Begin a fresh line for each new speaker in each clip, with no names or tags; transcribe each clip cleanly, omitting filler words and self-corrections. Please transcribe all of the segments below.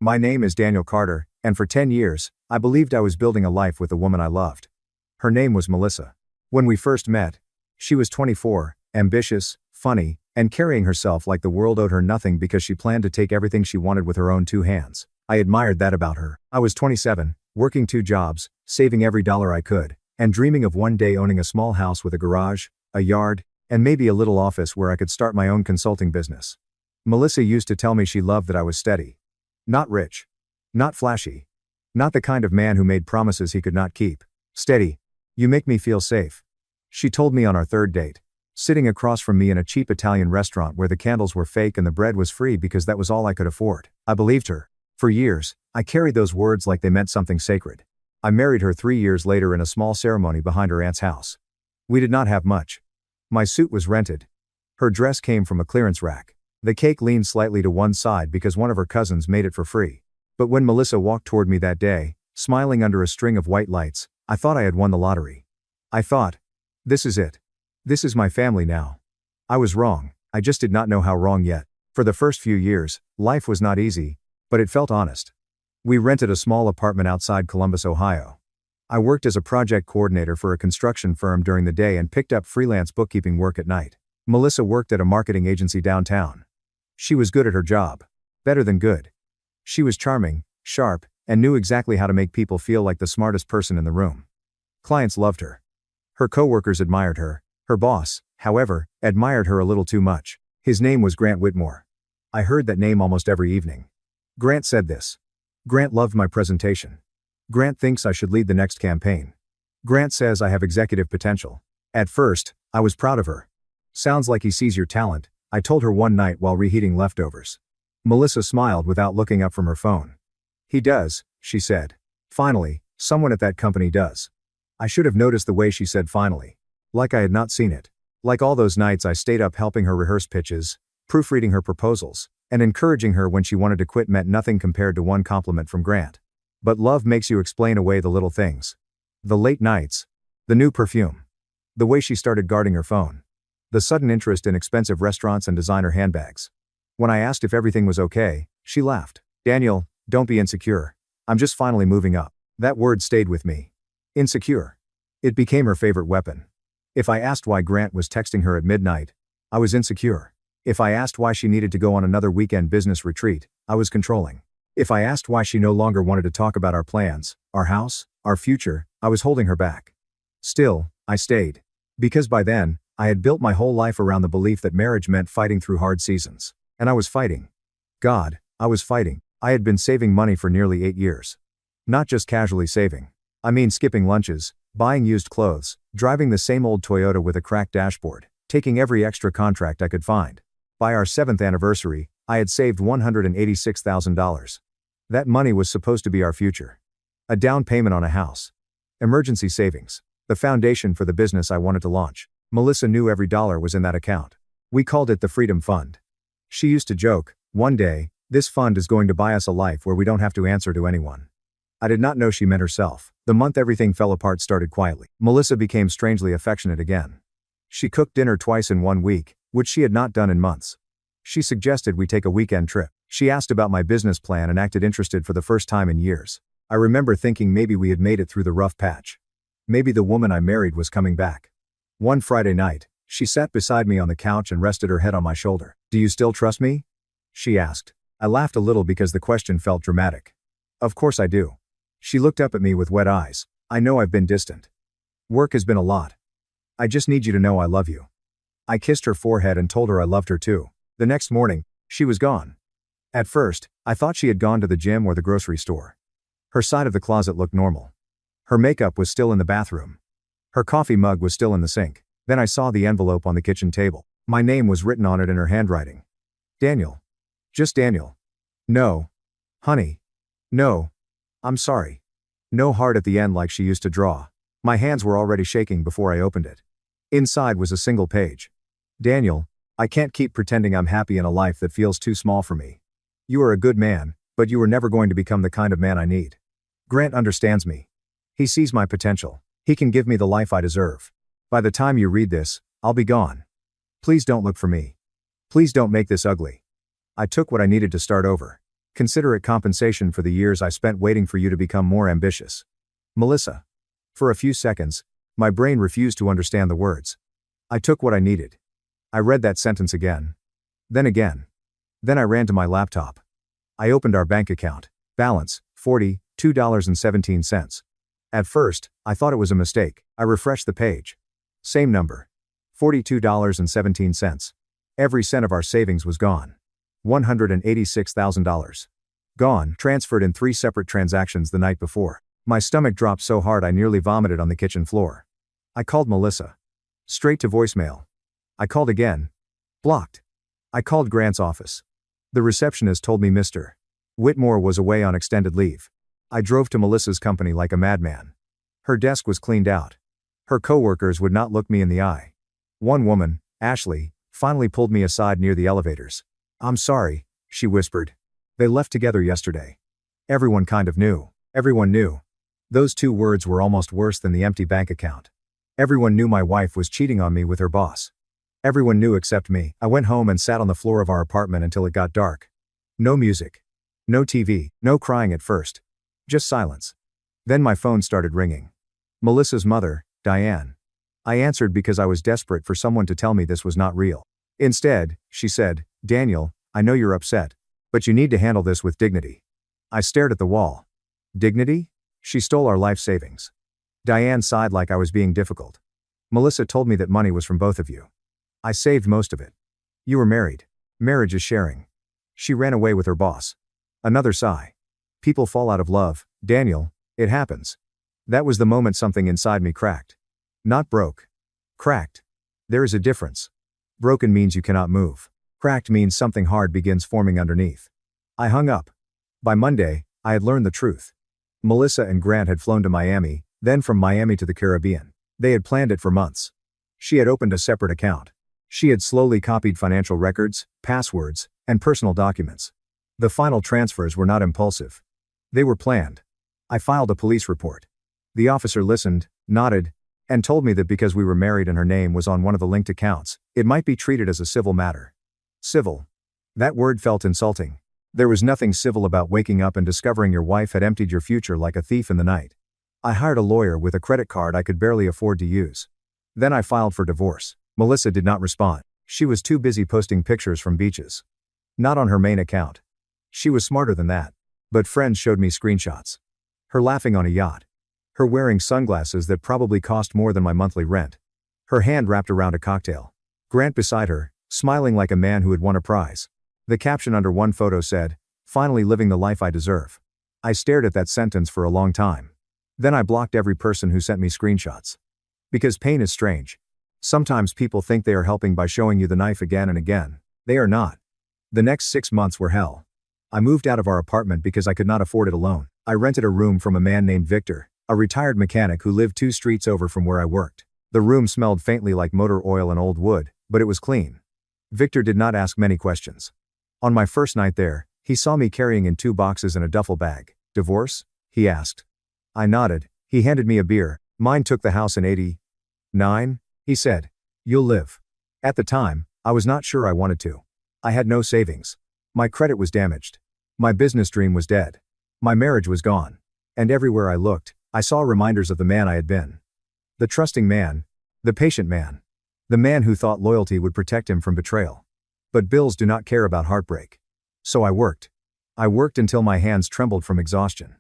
My name is Daniel Carter, and for 10 years, I believed I was building a life with the woman I loved. Her name was Melissa. When we first met, she was 24, ambitious, funny, and carrying herself like the world owed her nothing because she planned to take everything she wanted with her own two hands. I admired that about her. I was 27, working 2 jobs, saving every dollar I could, and dreaming of one day owning a small house with a garage, a yard, and maybe a little office where I could start my own consulting business. Melissa used to tell me she loved that I was steady. Not rich. Not flashy. Not the kind of man who made promises he could not keep. Steady. You make me feel safe. She told me on our 3rd date, sitting across from me in a cheap Italian restaurant where the candles were fake and the bread was free because that was all I could afford. I believed her. For years, I carried those words like they meant something sacred. I married her 3 years later in a small ceremony behind her aunt's house. We did not have much. My suit was rented. Her dress came from a clearance rack. The cake leaned slightly to one side because one of her cousins made it for free. But when Melissa walked toward me that day, smiling under a string of white lights, I thought I had won the lottery. I thought, this is it. This is my family now. I was wrong, I just did not know how wrong yet. For the first few years, life was not easy, but it felt honest. We rented a small apartment outside Columbus, Ohio. I worked as a project coordinator for a construction firm during the day and picked up freelance bookkeeping work at night. Melissa worked at a marketing agency downtown. She was good at her job. Better than good. She was charming, sharp, and knew exactly how to make people feel like the smartest person in the room. Clients loved her. Her coworkers admired her. Her boss, however, admired her a little too much. His name was Grant Whitmore. I heard that name almost every evening. Grant said this. Grant loved my presentation. Grant thinks I should lead the next campaign. Grant says I have executive potential. At first, I was proud of her. Sounds like he sees your talent, I told her one night while reheating leftovers. Melissa smiled without looking up from her phone. He does, she said. Finally, someone at that company does. I should have noticed the way she said finally. Like I had not seen it. Like all those nights I stayed up helping her rehearse pitches, proofreading her proposals, and encouraging her when she wanted to quit meant nothing compared to one compliment from Grant. But love makes you explain away the little things. The late nights. The new perfume. The way she started guarding her phone. The sudden interest in expensive restaurants and designer handbags. When I asked if everything was okay, she laughed. Daniel, don't be insecure. I'm just finally moving up. That word stayed with me. Insecure. It became her favorite weapon. If I asked why Grant was texting her at midnight, I was insecure. If I asked why she needed to go on another weekend business retreat, I was controlling. If I asked why she no longer wanted to talk about our plans, our house, our future, I was holding her back. Still, I stayed. Because by then, I had built my whole life around the belief that marriage meant fighting through hard seasons. And I was fighting. God, I was fighting. I had been saving money for nearly 8 years. Not just casually saving. I mean skipping lunches, buying used clothes, driving the same old Toyota with a cracked dashboard, taking every extra contract I could find. By our 7th anniversary, I had saved $186,000. That money was supposed to be our future. A down payment on a house. Emergency savings. The foundation for the business I wanted to launch. Melissa knew every dollar was in that account. We called it the Freedom Fund. She used to joke, one day, this fund is going to buy us a life where we don't have to answer to anyone. I did not know she meant herself. The month everything fell apart started quietly. Melissa became strangely affectionate again. She cooked dinner twice in 1 week, which she had not done in months. She suggested we take a weekend trip. She asked about my business plan and acted interested for the first time in years. I remember thinking maybe we had made it through the rough patch. Maybe the woman I married was coming back. One Friday night, she sat beside me on the couch and rested her head on my shoulder. Do you still trust me? She asked. I laughed a little because the question felt dramatic. Of course I do. She looked up at me with wet eyes. I know I've been distant. Work has been a lot. I just need you to know I love you. I kissed her forehead and told her I loved her too. The next morning, she was gone. At first, I thought she had gone to the gym or the grocery store. Her side of the closet looked normal. Her makeup was still in the bathroom. Her coffee mug was still in the sink. Then I saw the envelope on the kitchen table. My name was written on it in her handwriting. Daniel. Just Daniel. No. Honey. No. I'm sorry. No heart at the end like she used to draw. My hands were already shaking before I opened it. Inside was a single page. Daniel, I can't keep pretending I'm happy in a life that feels too small for me. You are a good man, but you are never going to become the kind of man I need. Grant understands me. He sees my potential. He can give me the life I deserve. By the time you read this, I'll be gone. Please don't look for me. Please don't make this ugly. I took what I needed to start over. Consider it compensation for the years I spent waiting for you to become more ambitious. Melissa. For a few seconds, my brain refused to understand the words. I took what I needed. I read that sentence again. Then again. Then I ran to my laptop. I opened our bank account. Balance, $42.17. At first, I thought it was a mistake. I refreshed the page. Same number. $42.17. Every cent of our savings was gone. $186,000. Gone, transferred in 3 separate transactions the night before. My stomach dropped so hard I nearly vomited on the kitchen floor. I called Melissa. Straight to voicemail. I called again. Blocked. I called Grant's office. The receptionist told me Mr. Whitmore was away on extended leave. I drove to Melissa's company like a madman. Her desk was cleaned out. Her coworkers would not look me in the eye. One woman, Ashley, finally pulled me aside near the elevators. I'm sorry, she whispered. They left together yesterday. Everyone kind of knew. Everyone knew. Those 2 words were almost worse than the empty bank account. Everyone knew my wife was cheating on me with her boss. Everyone knew except me. I went home and sat on the floor of our apartment until it got dark. No music. No TV. No crying at first. Just silence. Then my phone started ringing. Melissa's mother, Diane. I answered because I was desperate for someone to tell me this was not real. Instead, she said, Daniel, I know you're upset, but you need to handle this with dignity. I stared at the wall. Dignity? She stole our life savings. Diane sighed like I was being difficult. Melissa told me that money was from both of you. I saved most of it. You were married. Marriage is sharing. She ran away with her boss. Another sigh. People fall out of love, Daniel, it happens. That was the moment something inside me cracked. Not broke. Cracked. There is a difference. Broken means you cannot move. Cracked means something hard begins forming underneath. I hung up. By Monday, I had learned the truth. Melissa and Grant had flown to Miami, then from Miami to the Caribbean. They had planned it for months. She had opened a separate account. She had slowly copied financial records, passwords, and personal documents. The final transfers were not impulsive. They were planned. I filed a police report. The officer listened, nodded, and told me that because we were married and her name was on one of the linked accounts, it might be treated as a civil matter. Civil. That word felt insulting. There was nothing civil about waking up and discovering your wife had emptied your future like a thief in the night. I hired a lawyer with a credit card I could barely afford to use. Then I filed for divorce. Melissa did not respond. She was too busy posting pictures from beaches. Not on her main account. She was smarter than that. But friends showed me screenshots. Her laughing on a yacht. Her wearing sunglasses that probably cost more than my monthly rent. Her hand wrapped around a cocktail. Grant beside her, smiling like a man who had won a prize. The caption under one photo said, "Finally living the life I deserve." I stared at that sentence for a long time. Then I blocked every person who sent me screenshots. Because pain is strange. Sometimes people think they are helping by showing you the knife again and again. They are not. The next 6 months were hell. I moved out of our apartment because I could not afford it alone. I rented a room from a man named Victor, a retired mechanic who lived 2 streets over from where I worked. The room smelled faintly like motor oil and old wood, but it was clean. Victor did not ask many questions. On my first night there, he saw me carrying in 2 boxes and a duffel bag. Divorce? He asked. I nodded. He handed me a beer. Mine took the house in '89, he said. You'll live. At the time, I was not sure I wanted to. I had no savings. My credit was damaged. My business dream was dead. My marriage was gone. And everywhere I looked, I saw reminders of the man I had been. The trusting man. The patient man. The man who thought loyalty would protect him from betrayal. But bills do not care about heartbreak. So I worked. I worked until my hands trembled from exhaustion.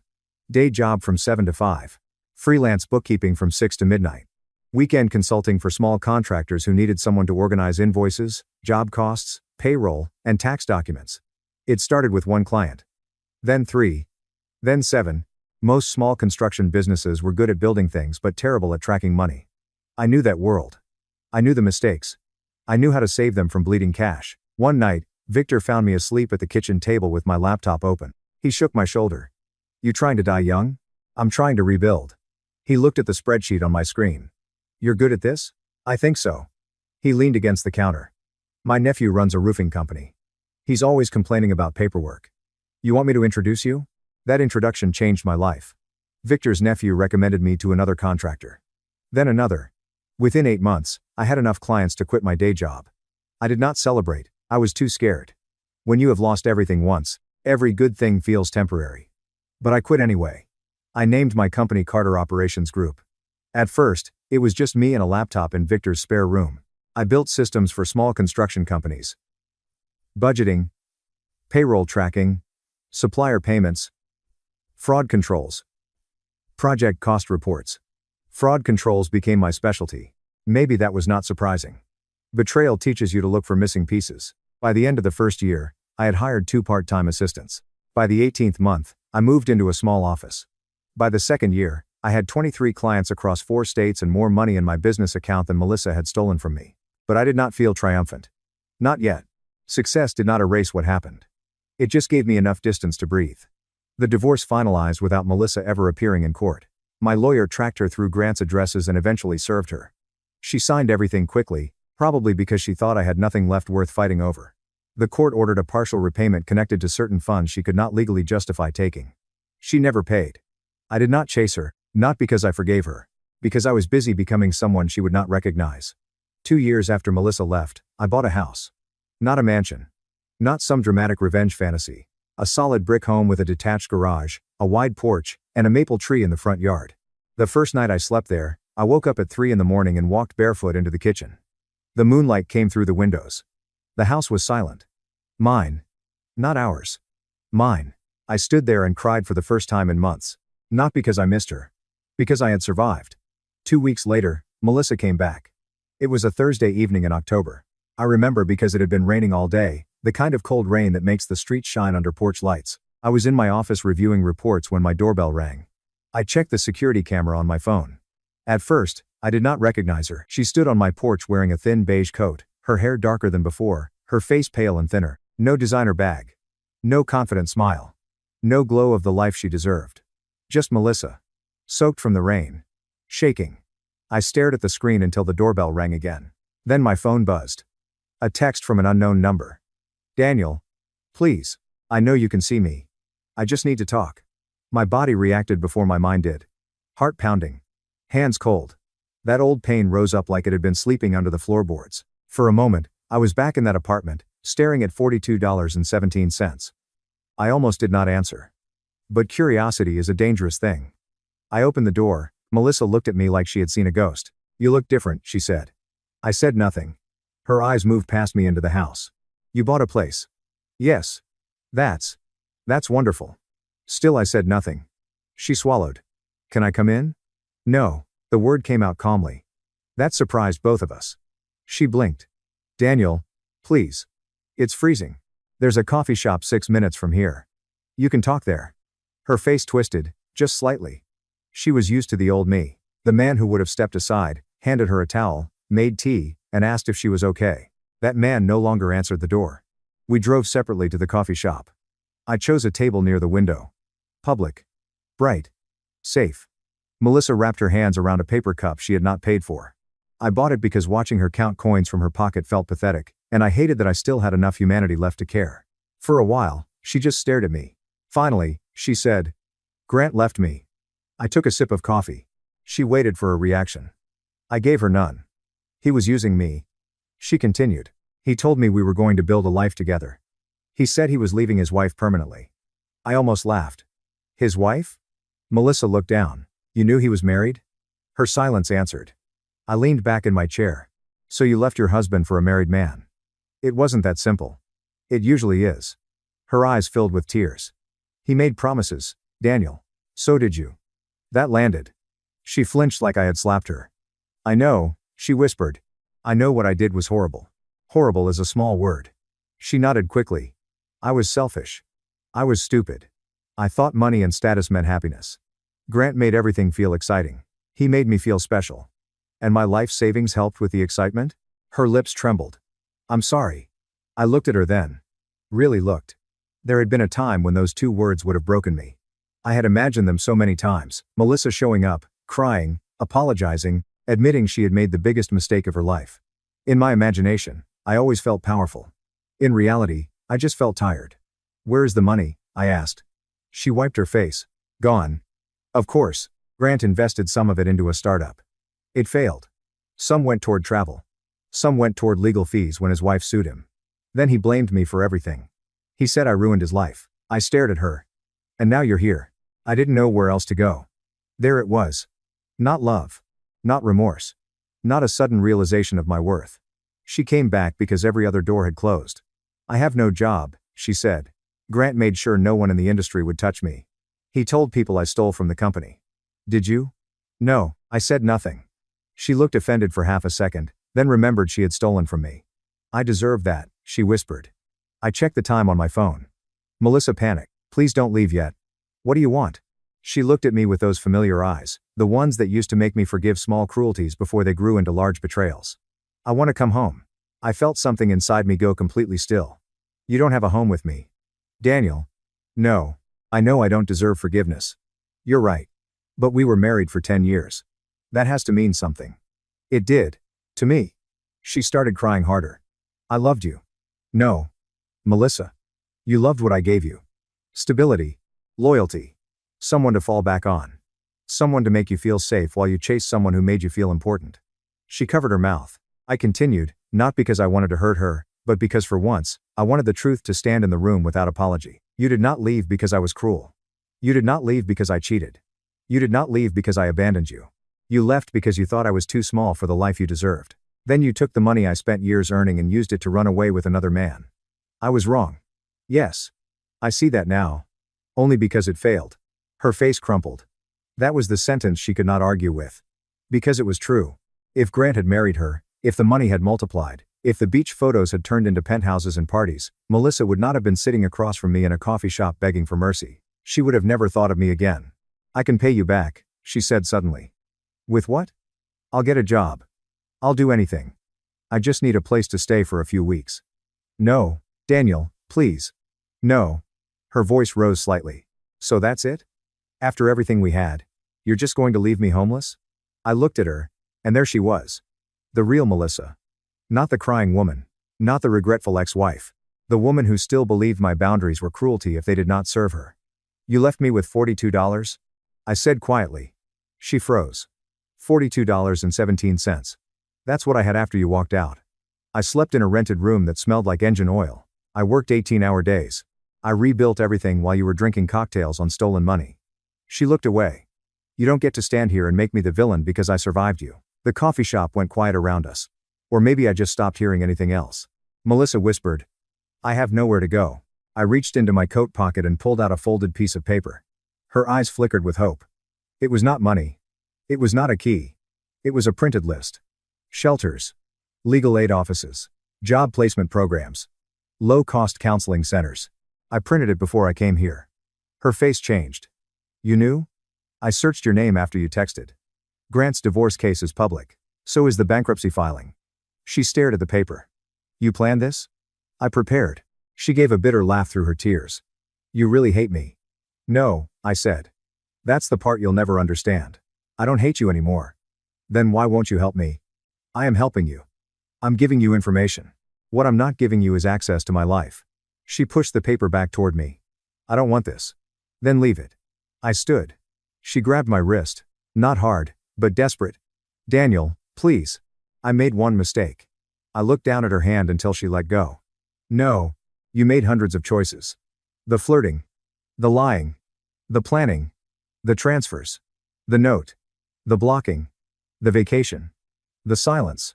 Day job from 7 to 5. Freelance bookkeeping from 6 to midnight. Weekend consulting for small contractors who needed someone to organize invoices, job costs, payroll, and tax documents. It started with 1 client. Then 3. Then 7. Most small construction businesses were good at building things but terrible at tracking money. I knew that world. I knew the mistakes. I knew how to save them from bleeding cash. One night, Victor found me asleep at the kitchen table with my laptop open. He shook my shoulder. You trying to die young? I'm trying to rebuild. He looked at the spreadsheet on my screen. You're good at this? I think so. He leaned against the counter. My nephew runs a roofing company. He's always complaining about paperwork. You want me to introduce you? That introduction changed my life. Victor's nephew recommended me to another contractor. Then another. Within 8 months, I had enough clients to quit my day job. I did not celebrate. I was too scared. When you have lost everything once, Every good thing feels temporary. But I quit anyway. I named my company Carter Operations Group. At first, it was just me and a laptop in Victor's spare room. I built systems for small construction companies. Budgeting, payroll tracking, supplier payments, fraud controls, project cost reports. Fraud controls became my specialty. Maybe that was not surprising. Betrayal teaches you to look for missing pieces. By the end of the first year, I had hired 2 part-time assistants. By the 18th month, I moved into a small office. By the second year, I had 23 clients across 4 states and more money in my business account than Melissa had stolen from me. But I did not feel triumphant. Not yet. Success did not erase what happened. It just gave me enough distance to breathe. The divorce finalized without Melissa ever appearing in court. My lawyer tracked her through Grant's addresses and eventually served her. She signed everything quickly, probably because she thought I had nothing left worth fighting over. The court ordered a partial repayment connected to certain funds she could not legally justify taking. She never paid. I did not chase her, not because I forgave her, because I was busy becoming someone she would not recognize. 2 years after Melissa left, I bought a house. Not a mansion. Not some dramatic revenge fantasy. A solid brick home with a detached garage, a wide porch, and a maple tree in the front yard. The first night I slept there, I woke up at 3 in the morning and walked barefoot into the kitchen. The moonlight came through the windows. The house was silent. Mine. Not ours. Mine. I stood there and cried for the first time in months. Not because I missed her. Because I had survived. 2 weeks later, Melissa came back. It was a Thursday evening in October. I remember because it had been raining all day, the kind of cold rain that makes the streets shine under porch lights. I was in my office reviewing reports when my doorbell rang. I checked the security camera on my phone. At first, I did not recognize her. She stood on my porch wearing a thin beige coat, her hair darker than before, her face pale and thinner. No designer bag. No confident smile. No glow of the life she deserved. Just Melissa. Soaked from the rain. Shaking. I stared at the screen until the doorbell rang again. Then my phone buzzed. A text from an unknown number. Daniel. Please. I know you can see me. I just need to talk. My body reacted before my mind did. Heart pounding. Hands cold. That old pain rose up like it had been sleeping under the floorboards. For a moment, I was back in that apartment, staring at $42.17. I almost did not answer. But curiosity is a dangerous thing. I opened the door. Melissa looked at me like she had seen a ghost. You look different, she said. I said nothing. Her eyes moved past me into the house. You bought a place. Yes. That's wonderful. Still I said nothing. She swallowed. Can I come in? No. The word came out calmly. That surprised both of us. She blinked. Daniel, please. It's freezing. There's a coffee shop 6 minutes from here. You can talk there. Her face twisted, just slightly. She was used to the old me, the man who would have stepped aside, handed her a towel, made tea, and asked if she was okay. That man no longer answered the door. We drove separately to the coffee shop. I chose a table near the window. Public. Bright. Safe. Melissa wrapped her hands around a paper cup she had not paid for. I bought it because watching her count coins from her pocket felt pathetic, and I hated that I still had enough humanity left to care. For a while, she just stared at me. Finally, she said, Grant left me. I took a sip of coffee. She waited for a reaction. I gave her none. He was using me. She continued. He told me we were going to build a life together. He said he was leaving his wife permanently. I almost laughed. His wife? Melissa looked down. You knew he was married? Her silence answered. I leaned back in my chair. So you left your husband for a married man. It wasn't that simple. It usually is. Her eyes filled with tears. He made promises, Daniel. So did you. That landed. She flinched like I had slapped her. I know, she whispered. I know what I did was horrible. Horrible is a small word. She nodded quickly. I was selfish. I was stupid. I thought money and status meant happiness. Grant made everything feel exciting. He made me feel special. And my life savings helped with the excitement? Her lips trembled. I'm sorry. I looked at her then. Really looked. There had been a time when those 2 words would have broken me. I had imagined them so many times, Melissa showing up, crying, apologizing, admitting she had made the biggest mistake of her life. In my imagination, I always felt powerful. In reality, I just felt tired. Where is the money? I asked. She wiped her face. Gone. Of course, Grant invested some of it into a startup. It failed. Some went toward travel. Some went toward legal fees when his wife sued him. Then he blamed me for everything. He said I ruined his life. I stared at her. And now you're here. I didn't know where else to go. There it was. Not love. Not remorse. Not a sudden realization of my worth. She came back because every other door had closed. I have no job, she said. Grant made sure no one in the industry would touch me. He told people I stole from the company. Did you? No, I said nothing. She looked offended for half a second, then remembered she had stolen from me. I deserve that, she whispered. I checked the time on my phone. Melissa panicked. Please don't leave yet. What do you want? She looked at me with those familiar eyes, the ones that used to make me forgive small cruelties before they grew into large betrayals. I want to come home. I felt something inside me go completely still. You don't have a home with me. Daniel. No. I know I don't deserve forgiveness. You're right. But we were married for 10 years. That has to mean something. It did. To me. She started crying harder. I loved you. No. Melissa. You loved what I gave you. Stability. Loyalty. Someone to fall back on. Someone to make you feel safe while you chase someone who made you feel important. She covered her mouth. I continued, not because I wanted to hurt her, but because for once, I wanted the truth to stand in the room without apology. You did not leave because I was cruel. You did not leave because I cheated. You did not leave because I abandoned you. You left because you thought I was too small for the life you deserved. Then you took the money I spent years earning and used it to run away with another man. I was wrong. Yes. I see that now. Only because it failed. Her face crumpled. That was the sentence she could not argue with. Because it was true. If Grant had married her, if the money had multiplied, if the beach photos had turned into penthouses and parties, Melissa would not have been sitting across from me in a coffee shop begging for mercy. She would have never thought of me again. I can pay you back, she said suddenly. With what? I'll get a job. I'll do anything. I just need a place to stay for a few weeks. No, Daniel, please. No. Her voice rose slightly. So that's it? After everything we had, you're just going to leave me homeless? I looked at her, and there she was. The real Melissa. Not the crying woman. Not the regretful ex-wife. The woman who still believed my boundaries were cruelty if they did not serve her. You left me with $42? I said quietly. She froze. $42.17. That's what I had after you walked out. I slept in a rented room that smelled like engine oil. I worked 18-hour days. I rebuilt everything while you were drinking cocktails on stolen money. She looked away. You don't get to stand here and make me the villain because I survived you. The coffee shop went quiet around us. Or maybe I just stopped hearing anything else. Melissa whispered. I have nowhere to go. I reached into my coat pocket and pulled out a folded piece of paper. Her eyes flickered with hope. It was not money. It was not a key. It was a printed list. Shelters. Legal aid offices. Job placement programs. Low-cost counseling centers. I printed it before I came here. Her face changed. You knew? I searched your name after you texted. Grant's divorce case is public. So is the bankruptcy filing. She stared at the paper. You planned this? I prepared. She gave a bitter laugh through her tears. You really hate me. No, I said. That's the part you'll never understand. I don't hate you anymore. Then why won't you help me? I am helping you. I'm giving you information. What I'm not giving you is access to my life. She pushed the paper back toward me. I don't want this. Then leave it. I stood. She grabbed my wrist. Not hard, but desperate. Daniel, please. I made one mistake. I looked down at her hand until she let go. No. You made hundreds of choices. The flirting. The lying. The planning. The transfers. The note. The blocking. The vacation. The silence.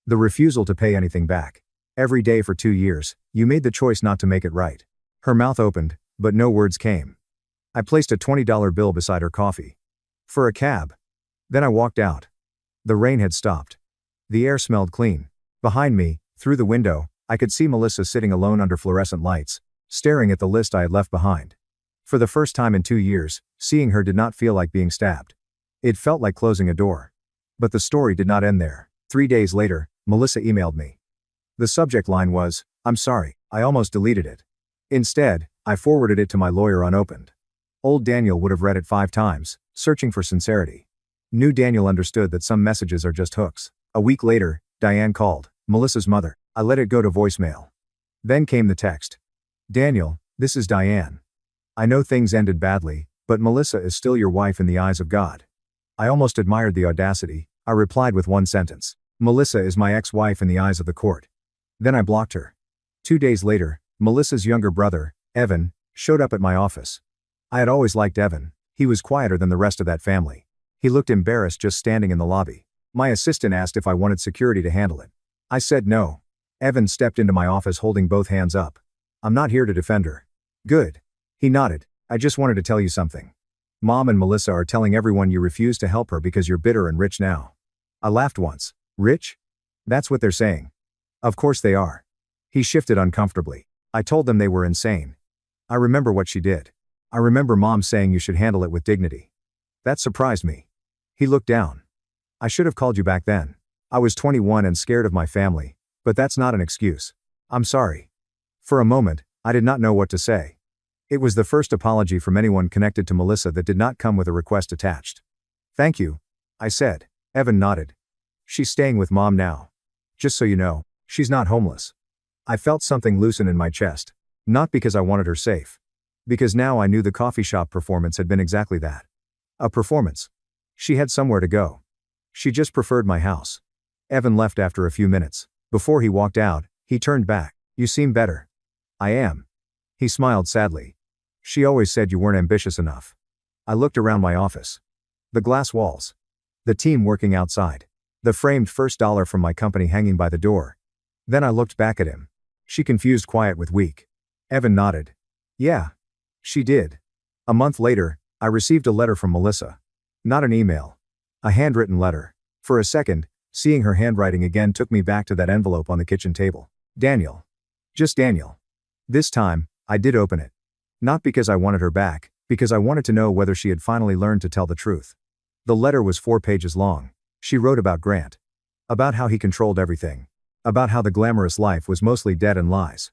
The refusal to pay anything back. Every day for 2 years, you made the choice not to make it right. Her mouth opened, but no words came. I placed a $20 bill beside her coffee. For a cab. Then I walked out. The rain had stopped. The air smelled clean. Behind me, through the window, I could see Melissa sitting alone under fluorescent lights, staring at the list I had left behind. For the first time in 2 years, seeing her did not feel like being stabbed. It felt like closing a door. But the story did not end there. 3 days later, Melissa emailed me. The subject line was, I'm sorry. I almost deleted it. Instead, I forwarded it to my lawyer unopened. Old Daniel would have read it 5 times, searching for sincerity. New Daniel understood that some messages are just hooks. A week later, Diane called, Melissa's mother. I let it go to voicemail. Then came the text. Daniel, this is Diane. I know things ended badly, but Melissa is still your wife in the eyes of God. I almost admired the audacity. I replied with one sentence. Melissa is my ex-wife in the eyes of the court. Then I blocked her. 2 days later, Melissa's younger brother, Evan, showed up at my office. I had always liked Evan. He was quieter than the rest of that family. He looked embarrassed just standing in the lobby. My assistant asked if I wanted security to handle it. I said no. Evan stepped into my office holding both hands up. I'm not here to defend her. Good. He nodded. I just wanted to tell you something. Mom and Melissa are telling everyone you refuse to help her because you're bitter and rich now. I laughed once. Rich? That's what they're saying. Of course they are. He shifted uncomfortably. I told them they were insane. I remember what she did. I remember Mom saying you should handle it with dignity. That surprised me. He looked down. I should have called you back then. I was 21 and scared of my family, but that's not an excuse. I'm sorry. For a moment, I did not know what to say. It was the first apology from anyone connected to Melissa that did not come with a request attached. Thank you, I said. Evan nodded. She's staying with Mom now. Just so you know, she's not homeless. I felt something loosen in my chest. Not because I wanted her safe. Because now I knew the coffee shop performance had been exactly that. A performance. She had somewhere to go. She just preferred my house. Evan left after a few minutes. Before he walked out, he turned back. You seem better. I am. He smiled sadly. She always said you weren't ambitious enough. I looked around my office. The glass walls. The team working outside. The framed first dollar from my company hanging by the door. Then I looked back at him. She confused quiet with weak. Evan nodded. Yeah. She did. A month later, I received a letter from Melissa. Not an email. A handwritten letter. For a second, seeing her handwriting again took me back to that envelope on the kitchen table. Daniel. Just Daniel. This time, I did open it. Not because I wanted her back, because I wanted to know whether she had finally learned to tell the truth. The letter was 4 pages long. She wrote about Grant. About how he controlled everything. About how the glamorous life was mostly dead and lies.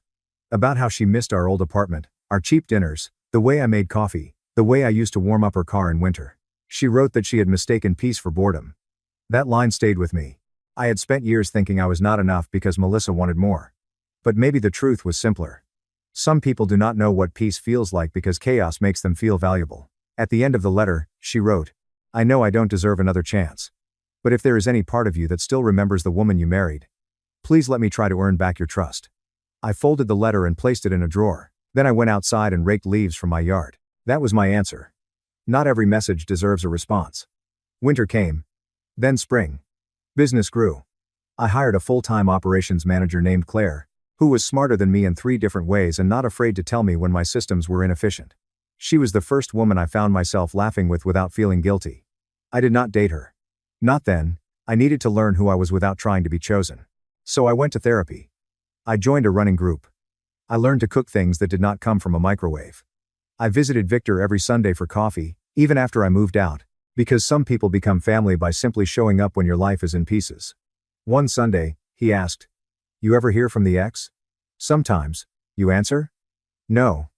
About how she missed our old apartment, our cheap dinners, the way I made coffee, the way I used to warm up her car in winter. She wrote that she had mistaken peace for boredom. That line stayed with me. I had spent years thinking I was not enough because Melissa wanted more. But maybe the truth was simpler. Some people do not know what peace feels like because chaos makes them feel valuable. At the end of the letter, she wrote, I know I don't deserve another chance. But if there is any part of you that still remembers the woman you married, please let me try to earn back your trust. I folded the letter and placed it in a drawer. Then I went outside and raked leaves from my yard. That was my answer. Not every message deserves a response. Winter came. Then spring. Business grew. I hired a full-time operations manager named Claire, who was smarter than me in 3 different ways and not afraid to tell me when my systems were inefficient. She was the first woman I found myself laughing with without feeling guilty. I did not date her. Not then. I needed to learn who I was without trying to be chosen. So I went to therapy. I joined a running group. I learned to cook things that did not come from a microwave. I visited Victor every Sunday for coffee, even after I moved out, because some people become family by simply showing up when your life is in pieces. One Sunday, he asked, You ever hear from the ex? Sometimes. You answer? No.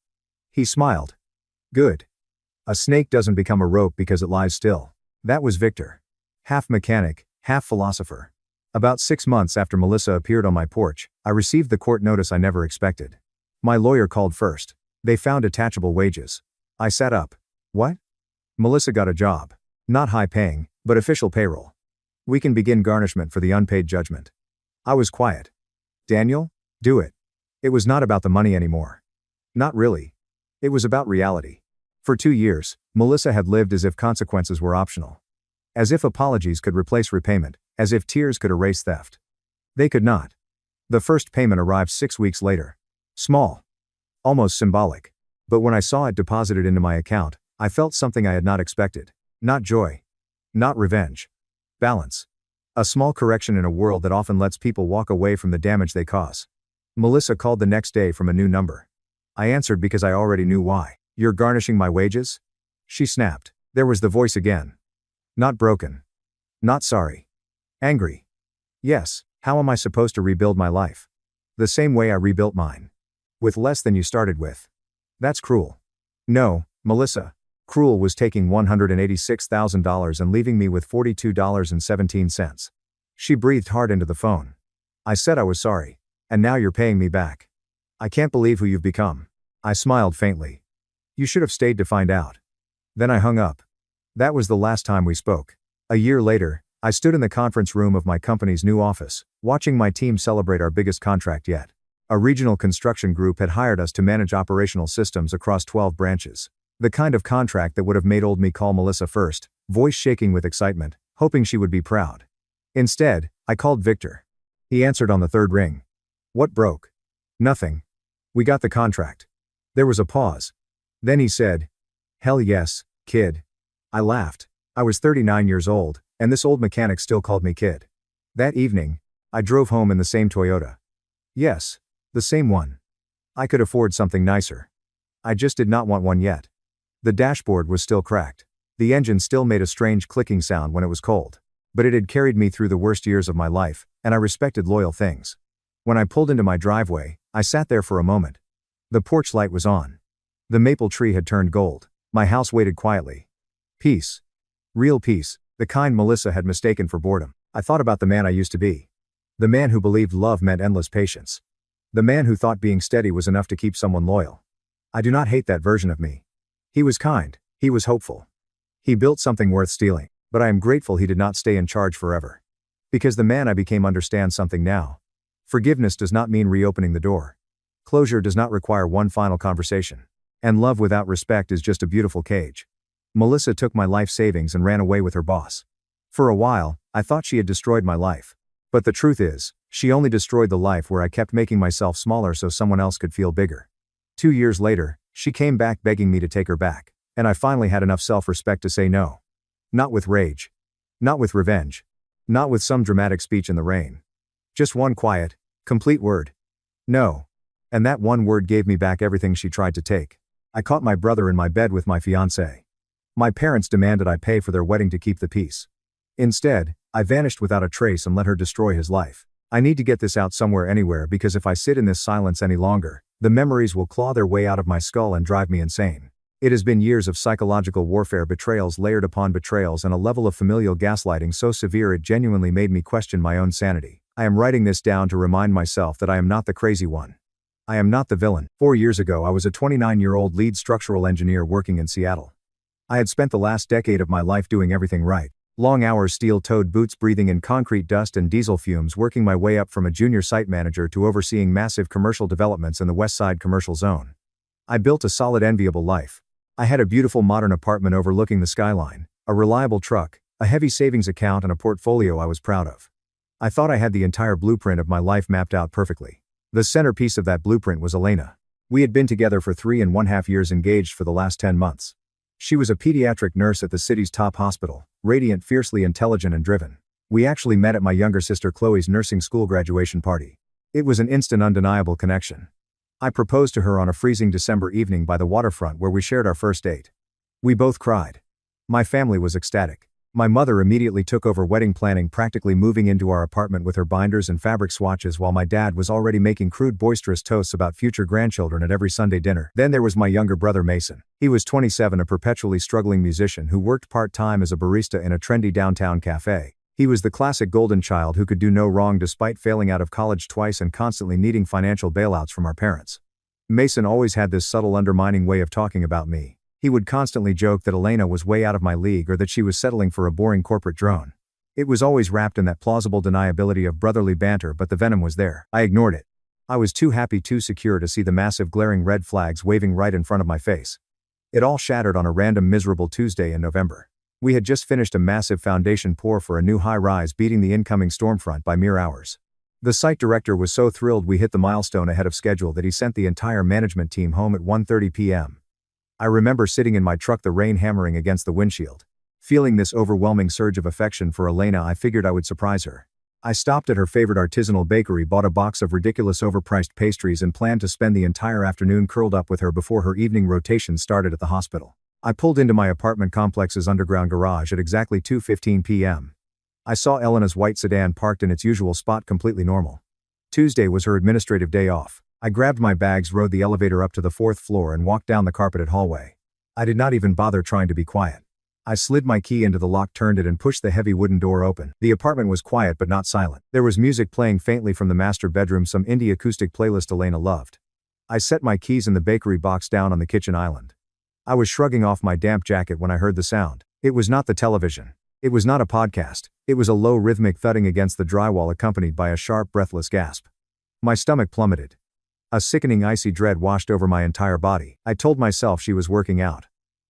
He smiled. Good. A snake doesn't become a rope because it lies still. That was Victor. Half mechanic, half philosopher. About 6 months after Melissa appeared on my porch, I received the court notice I never expected. My lawyer called first. They found attachable wages. I sat up. What? Melissa got a job. Not high paying, but official payroll. We can begin garnishment for the unpaid judgment. I was quiet. Daniel, do it. It was not about the money anymore. Not really. It was about reality. For 2 years, Melissa had lived as if consequences were optional. As if apologies could replace repayment, as if tears could erase theft. They could not. The first payment arrived 6 weeks later. Small. Almost symbolic. But when I saw it deposited into my account, I felt something I had not expected. Not joy. Not revenge. Balance. A small correction in a world that often lets people walk away from the damage they cause. Melissa called the next day from a new number. I answered because I already knew why. You're garnishing my wages? She snapped. There was the voice again. Not broken. Not sorry. Angry. Yes, how am I supposed to rebuild my life? The same way I rebuilt mine. With less than you started with. That's cruel. No, Melissa. Cruel was taking $186,000 and leaving me with $42.17. She breathed hard into the phone. I said I was sorry. And now you're paying me back. I can't believe who you've become. I smiled faintly. You should have stayed to find out. Then I hung up. That was the last time we spoke. A year later, I stood in the conference room of my company's new office, watching my team celebrate our biggest contract yet. A regional construction group had hired us to manage operational systems across 12 branches. The kind of contract that would have made old me call Melissa first, voice shaking with excitement, hoping she would be proud. Instead, I called Victor. He answered on the third ring. What broke? Nothing. We got the contract. There was a pause. Then he said, hell yes, kid. I laughed. I was 39 years old, and this old mechanic still called me kid. That evening, I drove home in the same Toyota. Yes, the same one. I could afford something nicer. I just did not want one yet. The dashboard was still cracked. The engine still made a strange clicking sound when it was cold. But it had carried me through the worst years of my life, and I respected loyal things. When I pulled into my driveway, I sat there for a moment. The porch light was on. The maple tree had turned gold. My house waited quietly. Peace. Real peace, the kind Melissa had mistaken for boredom. I thought about the man I used to be. The man who believed love meant endless patience. The man who thought being steady was enough to keep someone loyal. I do not hate that version of me. He was kind, he was hopeful. He built something worth stealing, but I am grateful he did not stay in charge forever. Because the man I became understands something now. Forgiveness does not mean reopening the door. Closure does not require one final conversation. And love without respect is just a beautiful cage. Melissa took my life savings and ran away with her boss. For a while, I thought she had destroyed my life. But the truth is, she only destroyed the life where I kept making myself smaller so someone else could feel bigger. 2 years later, she came back begging me to take her back, and I finally had enough self-respect to say no. Not with rage. Not with revenge. Not with some dramatic speech in the rain. Just one quiet, complete word. No. And that one word gave me back everything she tried to take. I caught my brother in my bed with my fiancée. My parents demanded I pay for their wedding to keep the peace. Instead, I vanished without a trace and let her destroy his life. I need to get this out somewhere anywhere because if I sit in this silence any longer, the memories will claw their way out of my skull and drive me insane. It has been years of psychological warfare, betrayals layered upon betrayals, and a level of familial gaslighting so severe it genuinely made me question my own sanity. I am writing this down to remind myself that I am not the crazy one. I am not the villain. 4 years ago I was a 29-year-old lead structural engineer working in Seattle. I had spent the last decade of my life doing everything right. Long hours, steel-toed boots, breathing in concrete dust and diesel fumes, working my way up from a junior site manager to overseeing massive commercial developments in the West Side commercial zone. I built a solid, enviable life. I had a beautiful modern apartment overlooking the skyline, a reliable truck, a heavy savings account, and a portfolio I was proud of. I thought I had the entire blueprint of my life mapped out perfectly. The centerpiece of that blueprint was Elena. We had been together for 3.5 years, engaged for the last 10 months. She was a pediatric nurse at the city's top hospital, radiant, fiercely intelligent and driven. We actually met at my younger sister Chloe's nursing school graduation party. It was an instant, undeniable connection. I proposed to her on a freezing December evening by the waterfront where we shared our first date. We both cried. My family was ecstatic. My mother immediately took over wedding planning, practically moving into our apartment with her binders and fabric swatches, while my dad was already making crude, boisterous toasts about future grandchildren at every Sunday dinner. Then there was my younger brother Mason. He was 27, a perpetually struggling musician who worked part-time as a barista in a trendy downtown cafe. He was the classic golden child who could do no wrong despite failing out of college twice and constantly needing financial bailouts from our parents. Mason always had this subtle, undermining way of talking about me. He would constantly joke that Elena was way out of my league or that she was settling for a boring corporate drone. It was always wrapped in that plausible deniability of brotherly banter, but the venom was there. I ignored it. I was too happy, too secure to see the massive glaring red flags waving right in front of my face. It all shattered on a random miserable Tuesday in November. We had just finished a massive foundation pour for a new high-rise, beating the incoming stormfront by mere hours. The site director was so thrilled we hit the milestone ahead of schedule that he sent the entire management team home at 1:30 p.m. I remember sitting in my truck, the rain hammering against the windshield. Feeling this overwhelming surge of affection for Elena, I figured I would surprise her. I stopped at her favorite artisanal bakery, bought a box of ridiculous overpriced pastries, and planned to spend the entire afternoon curled up with her before her evening rotation started at the hospital. I pulled into my apartment complex's underground garage at exactly 2:15 p.m. I saw Elena's white sedan parked in its usual spot, completely normal. Tuesday was her administrative day off. I grabbed my bags, rode the elevator up to the 4th floor, and walked down the carpeted hallway. I did not even bother trying to be quiet. I slid my key into the lock, turned it, and pushed the heavy wooden door open. The apartment was quiet but not silent. There was music playing faintly from the master bedroom, some indie acoustic playlist Elena loved. I set my keys in the bakery box down on the kitchen island. I was shrugging off my damp jacket when I heard the sound. It was not the television. It was not a podcast. It was a low, rhythmic thudding against the drywall, accompanied by a sharp, breathless gasp. My stomach plummeted. A sickening icy dread washed over my entire body. I told myself she was working out.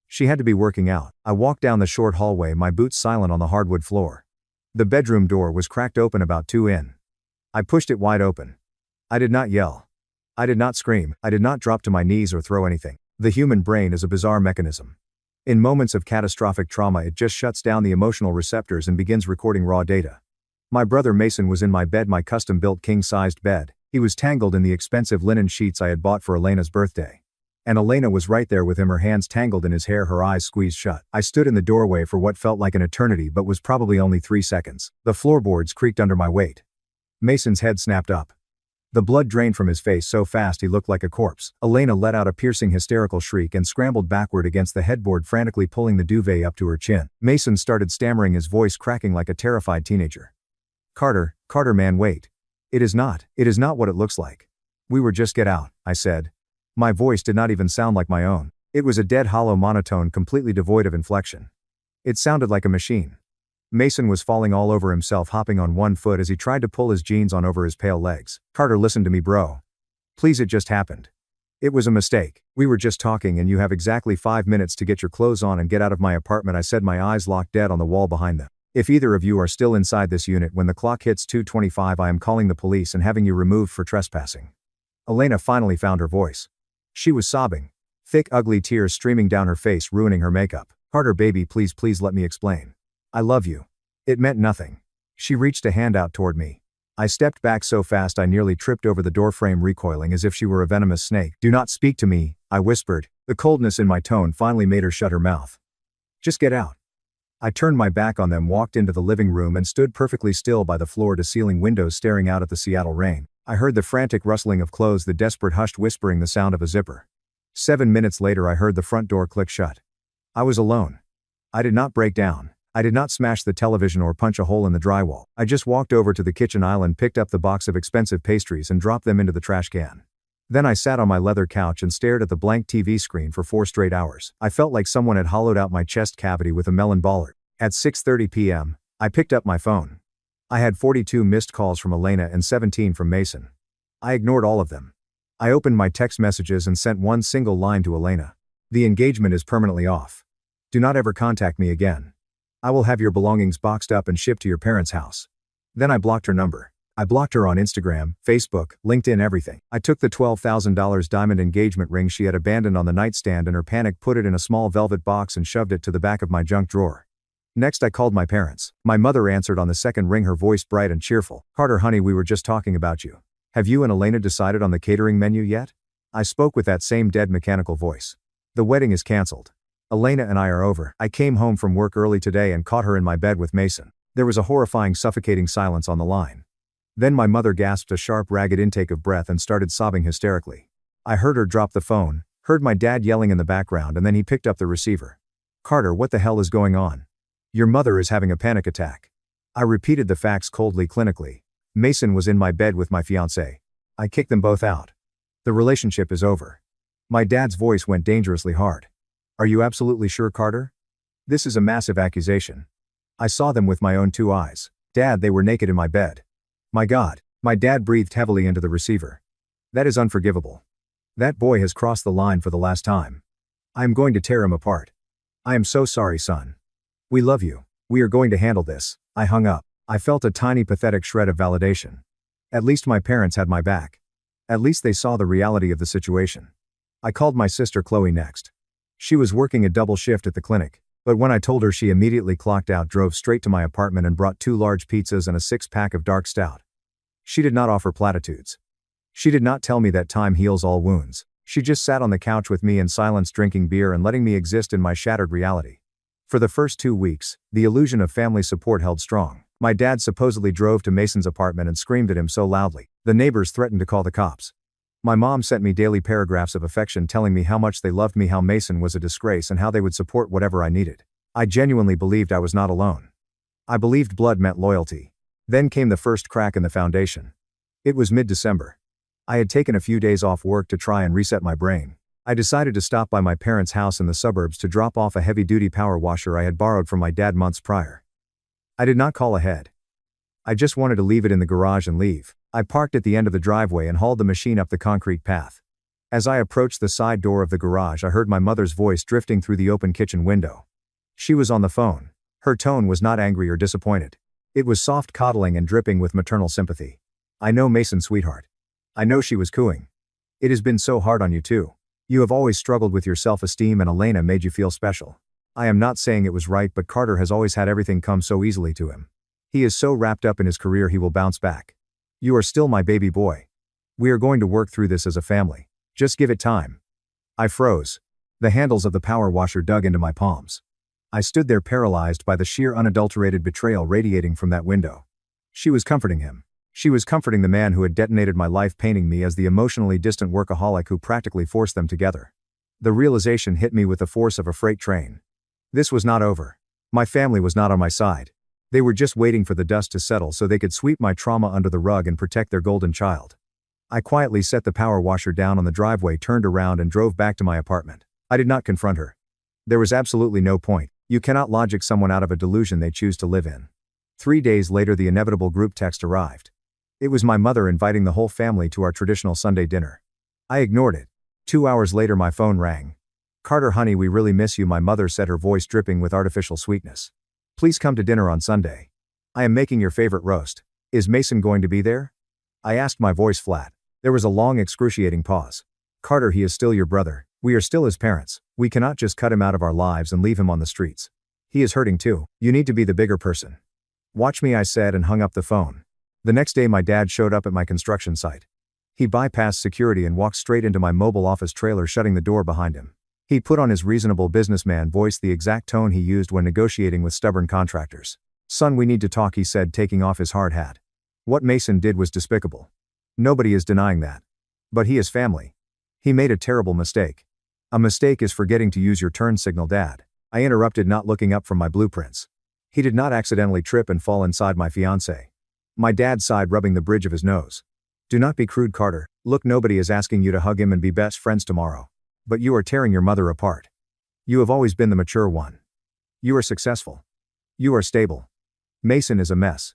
She had to be working out. I walked down the short hallway, my boots silent on the hardwood floor. The bedroom door was cracked open about 2 in. I pushed it wide open. I did not yell. I did not scream. I did not drop to my knees or throw anything. The human brain is a bizarre mechanism. In moments of catastrophic trauma, it just shuts down the emotional receptors and begins recording raw data. My brother Mason was in my bed, my custom-built king-sized bed. He was tangled in the expensive linen sheets I had bought for Elena's birthday. And Elena was right there with him, her hands tangled in his hair, her eyes squeezed shut. I stood in the doorway for what felt like an eternity but was probably only 3 seconds. The floorboards creaked under my weight. Mason's head snapped up. The blood drained from his face so fast he looked like a corpse. Elena let out a piercing hysterical shriek and scrambled backward against the headboard, frantically pulling the duvet up to her chin. Mason started stammering, his voice cracking like a terrified teenager. Carter, man, wait. It is not what it looks like. We were just get out, I said. My voice did not even sound like my own. It was a dead, hollow monotone, completely devoid of inflection. It sounded like a machine. Mason was falling all over himself, hopping on one foot as he tried to pull his jeans on over his pale legs. Carter, listen to me, bro. Please, it just happened. It was a mistake. We were just talking and you have exactly 5 minutes to get your clothes on and get out of my apartment, I said, my eyes locked dead on the wall behind them. If either of you are still inside this unit when the clock hits 2:25, I am calling the police and having you removed for trespassing. Elena finally found her voice. She was sobbing. Thick, ugly tears streaming down her face, ruining her makeup. Carter, baby, please let me explain. I love you. It meant nothing. She reached a hand out toward me. I stepped back so fast I nearly tripped over the doorframe, recoiling as if she were a venomous snake. Do not speak to me, I whispered. The coldness in my tone finally made her shut her mouth. Just get out. I turned my back on them, walked into the living room and stood perfectly still by the floor-to-ceiling windows, staring out at the Seattle rain. I heard the frantic rustling of clothes, the desperate hushed whispering, the sound of a zipper. 7 minutes later I heard the front door click shut. I was alone. I did not break down. I did not smash the television or punch a hole in the drywall. I just walked over to the kitchen island, picked up the box of expensive pastries and dropped them into the trash can. Then I sat on my leather couch and stared at the blank TV screen for 4 straight hours. I felt like someone had hollowed out my chest cavity with a melon baller. At 6:30 p.m., I picked up my phone. I had 42 missed calls from Elena and 17 from Mason. I ignored all of them. I opened my text messages and sent one single line to Elena. The engagement is permanently off. Do not ever contact me again. I will have your belongings boxed up and shipped to your parents' house. Then I blocked her number. I blocked her on Instagram, Facebook, LinkedIn, everything. I took the $12,000 diamond engagement ring she had abandoned on the nightstand, in her panic put it in a small velvet box and shoved it to the back of my junk drawer. Next I called my parents. My mother answered on the second ring, her voice bright and cheerful. Carter, honey, we were just talking about you. Have you and Elena decided on the catering menu yet? I spoke with that same dead mechanical voice. The wedding is cancelled. Elena and I are over. I came home from work early today and caught her in my bed with Mason. There was a horrifying, suffocating silence on the line. Then my mother gasped a sharp, ragged intake of breath and started sobbing hysterically. I heard her drop the phone, heard my dad yelling in the background, and then he picked up the receiver. Carter, what the hell is going on? Your mother is having a panic attack. I repeated the facts coldly, clinically. Mason was in my bed with my fiancée. I kicked them both out. The relationship is over. My dad's voice went dangerously hard. Are you absolutely sure, Carter? This is a massive accusation. I saw them with my own 2 eyes. Dad, they were naked in my bed. My God. My dad breathed heavily into the receiver. That is unforgivable. That boy has crossed the line for the last time. I am going to tear him apart. I am so sorry, son. We love you. We are going to handle this. I hung up. I felt a tiny, pathetic shred of validation. At least my parents had my back. At least they saw the reality of the situation. I called my sister Chloe next. She was working a double shift at the clinic, but when I told her, she immediately clocked out, drove straight to my apartment and brought 2 large pizzas and a 6-pack of dark stout. She did not offer platitudes. She did not tell me that time heals all wounds. She just sat on the couch with me in silence, drinking beer and letting me exist in my shattered reality. For the first 2 weeks, the illusion of family support held strong. My dad supposedly drove to Mason's apartment and screamed at him so loudly, the neighbors threatened to call the cops. My mom sent me daily paragraphs of affection telling me how much they loved me, how Mason was a disgrace, and how they would support whatever I needed. I genuinely believed I was not alone. I believed blood meant loyalty. Then came the first crack in the foundation. It was mid-December. I had taken a few days off work to try and reset my brain. I decided to stop by my parents' house in the suburbs to drop off a heavy-duty power washer I had borrowed from my dad months prior. I did not call ahead. I just wanted to leave it in the garage and leave. I parked at the end of the driveway and hauled the machine up the concrete path. As I approached the side door of the garage, I heard my mother's voice drifting through the open kitchen window. She was on the phone. Her tone was not angry or disappointed. It was soft coddling and dripping with maternal sympathy. "I know, Mason, sweetheart." I know she was cooing. "It has been so hard on you too. You have always struggled with your self-esteem and Elena made you feel special. I am not saying it was right, but Carter has always had everything come so easily to him. He is so wrapped up in his career he will bounce back. You are still my baby boy. We are going to work through this as a family. Just give it time." I froze. The handles of the power washer dug into my palms. I stood there paralyzed by the sheer unadulterated betrayal radiating from that window. She was comforting him. She was comforting the man who had detonated my life, painting me as the emotionally distant workaholic who practically forced them together. The realization hit me with the force of a freight train. This was not over. My family was not on my side. They were just waiting for the dust to settle so they could sweep my trauma under the rug and protect their golden child. I quietly set the power washer down on the driveway, turned around and drove back to my apartment. I did not confront her. There was absolutely no point. You cannot logic someone out of a delusion they choose to live in. 3 days later, the inevitable group text arrived. It was my mother inviting the whole family to our traditional Sunday dinner. I ignored it. 2 hours later, my phone rang. "Carter, honey, we really miss you," my mother said, her voice dripping with artificial sweetness. "Please come to dinner on Sunday. I am making your favorite roast. Is Mason going to be there?" I asked, my voice flat. There was a long, excruciating pause. "Carter, he is still your brother. We are still his parents. We cannot just cut him out of our lives and leave him on the streets. He is hurting too. You need to be the bigger person." "Watch me," I said and hung up the phone. The next day, my dad showed up at my construction site. He bypassed security and walked straight into my mobile office trailer, shutting the door behind him. He put on his reasonable businessman voice, the exact tone he used when negotiating with stubborn contractors. "Son, we need to talk," he said, taking off his hard hat. What Mason did was despicable. Nobody is denying that. But he is family. He made a terrible mistake. "A mistake is forgetting to use your turn signal, Dad." I interrupted, not looking up from my blueprints. "He did not accidentally trip and fall inside my fiancée." My dad sighed, rubbing the bridge of his nose. "Do not be crude, Carter. Look, nobody is asking you to hug him and be best friends tomorrow. But you are tearing your mother apart. You have always been the mature one. You are successful. You are stable. Mason is a mess.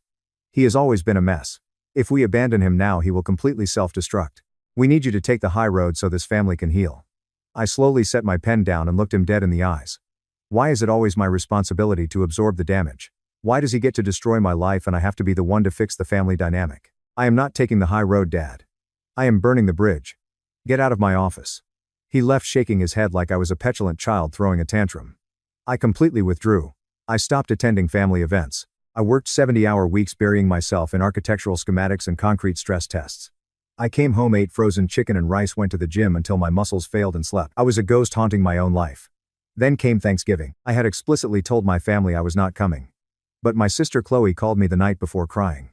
He has always been a mess. If we abandon him now, he will completely self-destruct. We need you to take the high road so this family can heal." I slowly set my pen down and looked him dead in the eyes. Why is it always my responsibility to absorb the damage? Why does he get to destroy my life and I have to be the one to fix the family dynamic? I am not taking the high road, Dad. I am burning the bridge. Get out of my office. He left, shaking his head like I was a petulant child throwing a tantrum. I completely withdrew. I stopped attending family events. I worked 70-hour weeks, burying myself in architectural schematics and concrete stress tests. I came home, ate frozen chicken and rice, went to the gym until my muscles failed, and slept. I was a ghost haunting my own life. Then came Thanksgiving. I had explicitly told my family I was not coming. But my sister Chloe called me the night before, crying.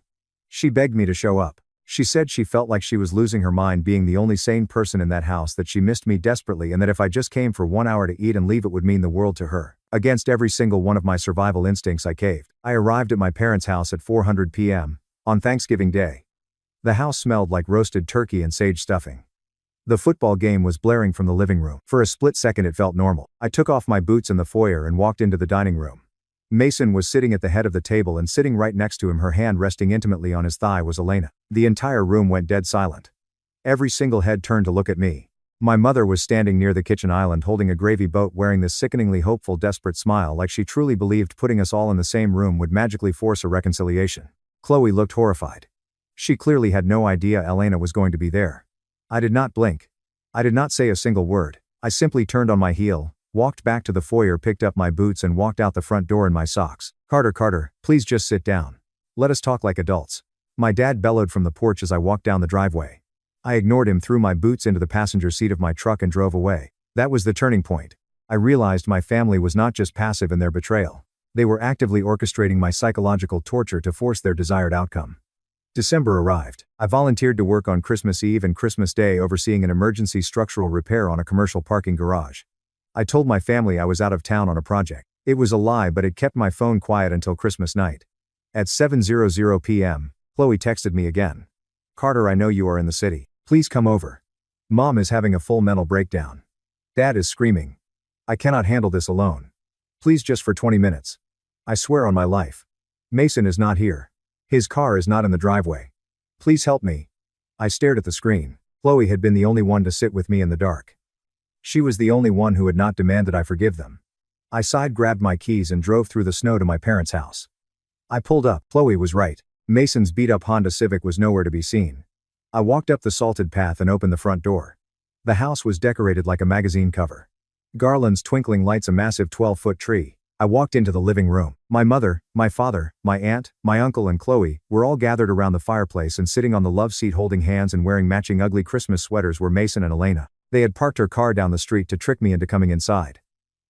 She begged me to show up. She said she felt like she was losing her mind being the only sane person in that house, that she missed me desperately, and that if I just came for 1 hour to eat and leave, it would mean the world to her. Against every single one of my survival instincts, I caved. I arrived at my parents' house at 4:00 p.m. on Thanksgiving Day. The house smelled like roasted turkey and sage stuffing. The football game was blaring from the living room. For a split second it felt normal. I took off my boots in the foyer and walked into the dining room. Mason was sitting at the head of the table, and sitting right next to him, her hand resting intimately on his thigh, was Elena. The entire room went dead silent. Every single head turned to look at me. My mother was standing near the kitchen island holding a gravy boat, wearing this sickeningly hopeful, desperate smile, like she truly believed putting us all in the same room would magically force a reconciliation. Chloe looked horrified. She clearly had no idea Elena was going to be there. I did not blink. I did not say a single word. I simply turned on my heel, walked back to the foyer, picked up my boots and walked out the front door in my socks. Carter, please just sit down. Let us talk like adults." My dad bellowed from the porch as I walked down the driveway. I ignored him, threw my boots into the passenger seat of my truck and drove away. That was the turning point. I realized my family was not just passive in their betrayal. They were actively orchestrating my psychological torture to force their desired outcome. December arrived. I volunteered to work on Christmas Eve and Christmas Day, overseeing an emergency structural repair on a commercial parking garage. I told my family I was out of town on a project. It was a lie, but it kept my phone quiet until Christmas night. At 7:00 p.m., Chloe texted me again. "Carter, I know you are in the city. Please come over. Mom is having a full mental breakdown. Dad is screaming. I cannot handle this alone. Please, just for 20 minutes. I swear on my life. Mason is not here. His car is not in the driveway. Please help me. I stared at the screen. Chloe had been the only one to sit with me in the dark. She was the only one who had not demanded I forgive them. I sighed, grabbed my keys and drove through the snow to my parents' house. I pulled up. Chloe was right. Mason's beat-up Honda Civic was nowhere to be seen. I walked up the salted path and opened the front door. The house was decorated like a magazine cover. Garlands, twinkling lights, a massive 12-foot tree. I walked into the living room. My mother, my father, my aunt, my uncle and Chloe were all gathered around the fireplace, and sitting on the love seat holding hands and wearing matching ugly Christmas sweaters were Mason and Elena. They had parked her car down the street to trick me into coming inside.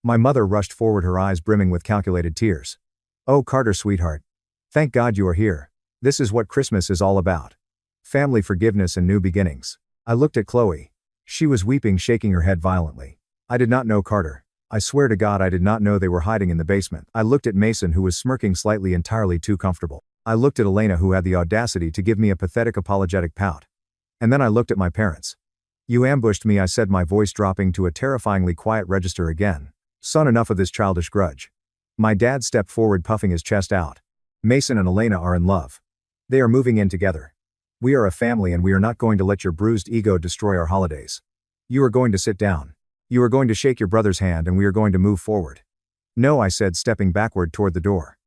My mother rushed forward, her eyes brimming with calculated tears. "Oh, Carter, sweetheart. Thank God you are here. This is what Christmas is all about. Family, forgiveness and new beginnings." I looked at Chloe. She was weeping, shaking her head violently. I did not know Carter. I swear to God I did not know they were hiding in the basement. I looked at Mason, who was smirking slightly, entirely too comfortable. I looked at Elena, who had the audacity to give me a pathetic apologetic pout. And then I looked at my parents. "You ambushed me," I said, my voice dropping to a terrifyingly quiet register again. "Son, enough of this childish grudge." My dad stepped forward, puffing his chest out. "Mason and Elena are in love. They are moving in together. We are a family, and we are not going to let your bruised ego destroy our holidays. You are going to sit down. You are going to shake your brother's hand, and we are going to move forward." "No," I said, stepping backward toward the door.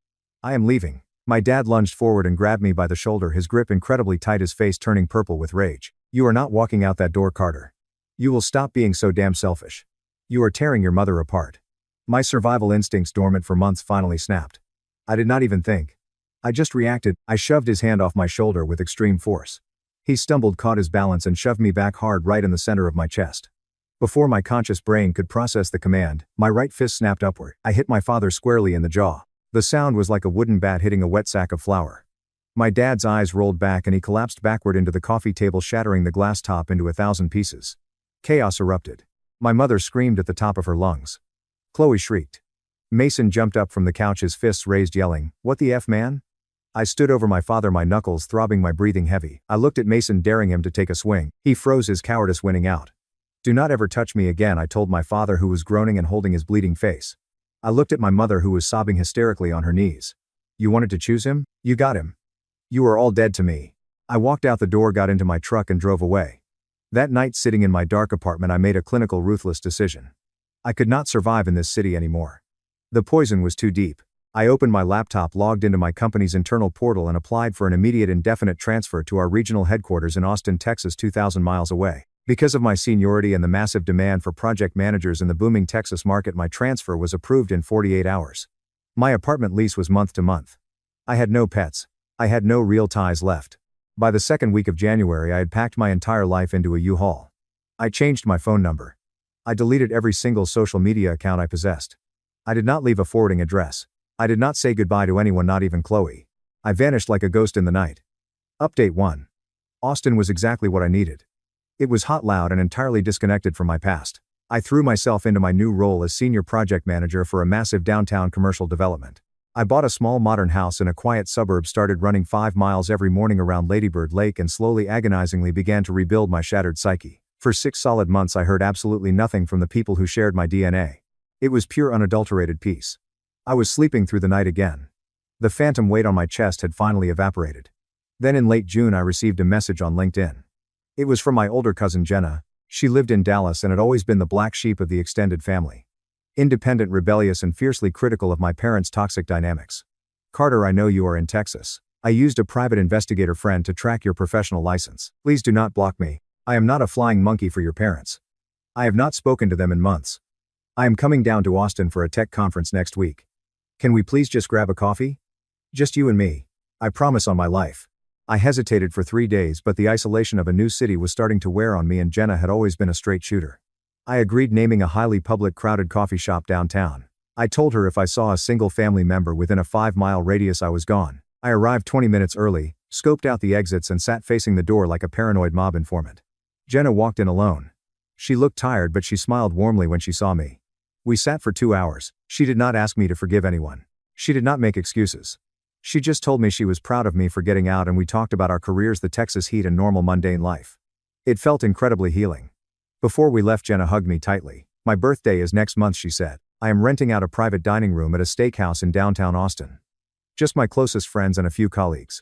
"I am leaving." My dad lunged forward and grabbed me by the shoulder, his grip incredibly tight, his face turning purple with rage. "You are not walking out that door, Carter. You will stop being so damn selfish. You are tearing your mother apart." My survival instincts, dormant for months, finally snapped. I did not even think. I just reacted. I shoved his hand off my shoulder with extreme force. He stumbled, caught his balance and shoved me back hard, right in the center of my chest. Before my conscious brain could process the command, my right fist snapped upward. I hit my father squarely in the jaw. The sound was like a wooden bat hitting a wet sack of flour. My dad's eyes rolled back and he collapsed backward into the coffee table, shattering the glass top into 1,000 pieces. Chaos erupted. My mother screamed at the top of her lungs. Chloe shrieked. Mason jumped up from the couch, his fists raised, yelling, "What the F, man?" I stood over my father, my knuckles throbbing, my breathing heavy. I looked at Mason, daring him to take a swing. He froze, his cowardice winning out. "Do not ever touch me again," I told my father, who was groaning and holding his bleeding face. I looked at my mother, who was sobbing hysterically on her knees. "You wanted to choose him? You got him. You are all dead to me." I walked out the door, got into my truck and drove away. That night, sitting in my dark apartment, I made a clinical, ruthless decision. I could not survive in this city anymore. The poison was too deep. I opened my laptop, logged into my company's internal portal and applied for an immediate indefinite transfer to our regional headquarters in Austin, Texas, 2,000 miles away. Because of my seniority and the massive demand for project managers in the booming Texas market, my transfer was approved in 48 hours. My apartment lease was month to month. I had no pets. I had no real ties left. By the second week of January, I had packed my entire life into a U-Haul. I changed my phone number. I deleted every single social media account I possessed. I did not leave a forwarding address. I did not say goodbye to anyone, not even Chloe. I vanished like a ghost in the night. Update 1. Austin was exactly what I needed. It was hot, loud, and entirely disconnected from my past. I threw myself into my new role as senior project manager for a massive downtown commercial development. I bought a small modern house in a quiet suburb, started running 5 miles every morning around Ladybird Lake, and slowly, agonizingly began to rebuild my shattered psyche. For 6 solid months I heard absolutely nothing from the people who shared my DNA. It was pure, unadulterated peace. I was sleeping through the night again. The phantom weight on my chest had finally evaporated. Then in late June I received a message on LinkedIn. It was from my older cousin Jenna. She lived in Dallas and had always been the black sheep of the extended family. Independent, rebellious, and fiercely critical of my parents' toxic dynamics. "Carter, I know you are in Texas. I used a private investigator friend to track your professional license. Please do not block me. I am not a flying monkey for your parents. I have not spoken to them in months. I am coming down to Austin for a tech conference next week. Can we please just grab a coffee? Just you and me. I promise on my life." I hesitated for 3 days, but the isolation of a new city was starting to wear on me, and Jenna had always been a straight shooter. I agreed, naming a highly public, crowded coffee shop downtown. I told her if I saw a single family member within a 5-mile radius, I was gone. I arrived 20 minutes early, scoped out the exits, and sat facing the door like a paranoid mob informant. Jenna walked in alone. She looked tired, but she smiled warmly when she saw me. We sat for 2 hours. She did not ask me to forgive anyone. She did not make excuses. She just told me she was proud of me for getting out, and we talked about our careers, the Texas heat, and normal mundane life. It felt incredibly healing. Before we left, Jenna hugged me tightly. "My birthday is next month," she said. "I am renting out a private dining room at a steakhouse in downtown Austin. Just my closest friends and a few colleagues.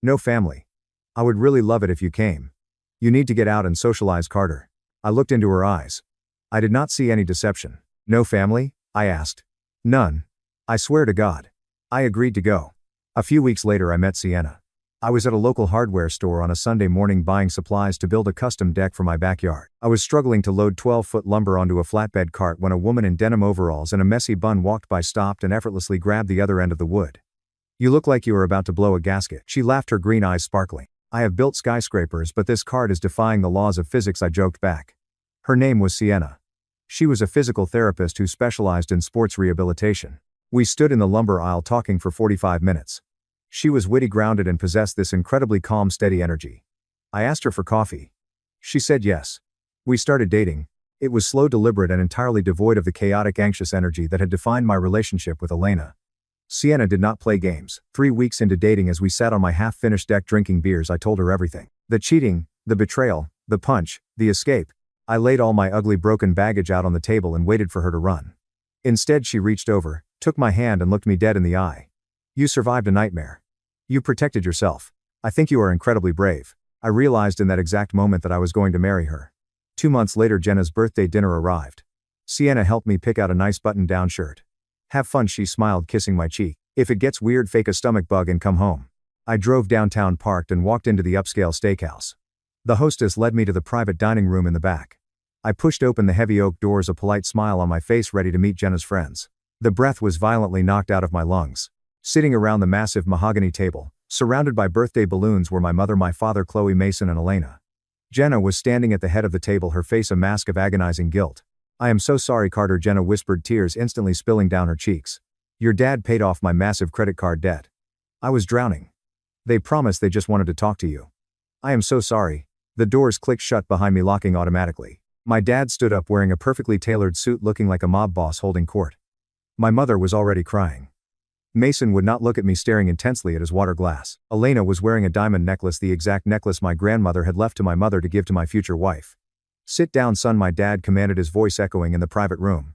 No family. I would really love it if you came. You need to get out and socialize, Carter. I looked into her eyes. I did not see any deception. No family? I asked. None. I swear to God. I agreed to go. A few weeks later I met Sienna. I was at a local hardware store on a Sunday morning buying supplies to build a custom deck for my backyard. I was struggling to load 12-foot lumber onto a flatbed cart when a woman in denim overalls and a messy bun walked by, stopped, and effortlessly grabbed the other end of the wood. You look like you are about to blow a gasket. She laughed, her green eyes sparkling. I have built skyscrapers, but this cart is defying the laws of physics, I joked back. Her name was Sienna. She was a physical therapist who specialized in sports rehabilitation. We stood in the lumber aisle talking for 45 minutes. She was witty, grounded, and possessed this incredibly calm, steady energy. I asked her for coffee. She said yes. We started dating. It was slow, deliberate, and entirely devoid of the chaotic, anxious energy that had defined my relationship with Elena. Sienna did not play games. 3 weeks into dating, as we sat on my half-finished deck drinking beers, I told her everything. The cheating, the betrayal, the punch, the escape. I laid all my ugly, broken baggage out on the table and waited for her to run. Instead, she reached over, took my hand, and looked me dead in the eye. You survived a nightmare. You protected yourself. I think you are incredibly brave. I realized in that exact moment that I was going to marry her. 2 months later, Jenna's birthday dinner arrived. Sienna helped me pick out a nice button-down shirt. Have fun, she smiled, kissing my cheek. If it gets weird, fake a stomach bug and come home. I drove downtown, parked, and walked into the upscale steakhouse. The hostess led me to the private dining room in the back. I pushed open the heavy oak doors, a polite smile on my face, ready to meet Jenna's friends. The breath was violently knocked out of my lungs. Sitting around the massive mahogany table, surrounded by birthday balloons, were my mother, my father, Chloe, Mason, and Elena. Jenna was standing at the head of the table, her face a mask of agonizing guilt. I am so sorry, Carter, Jenna whispered, tears instantly spilling down her cheeks. Your dad paid off my massive credit card debt. I was drowning. They promised they just wanted to talk to you. I am so sorry. The doors clicked shut behind me, locking automatically. My dad stood up, wearing a perfectly tailored suit, looking like a mob boss holding court. My mother was already crying. Mason would not look at me, staring intensely at his water glass. Elena was wearing a diamond necklace, the exact necklace my grandmother had left to my mother to give to my future wife. Sit down, son, my dad commanded, his voice echoing in the private room.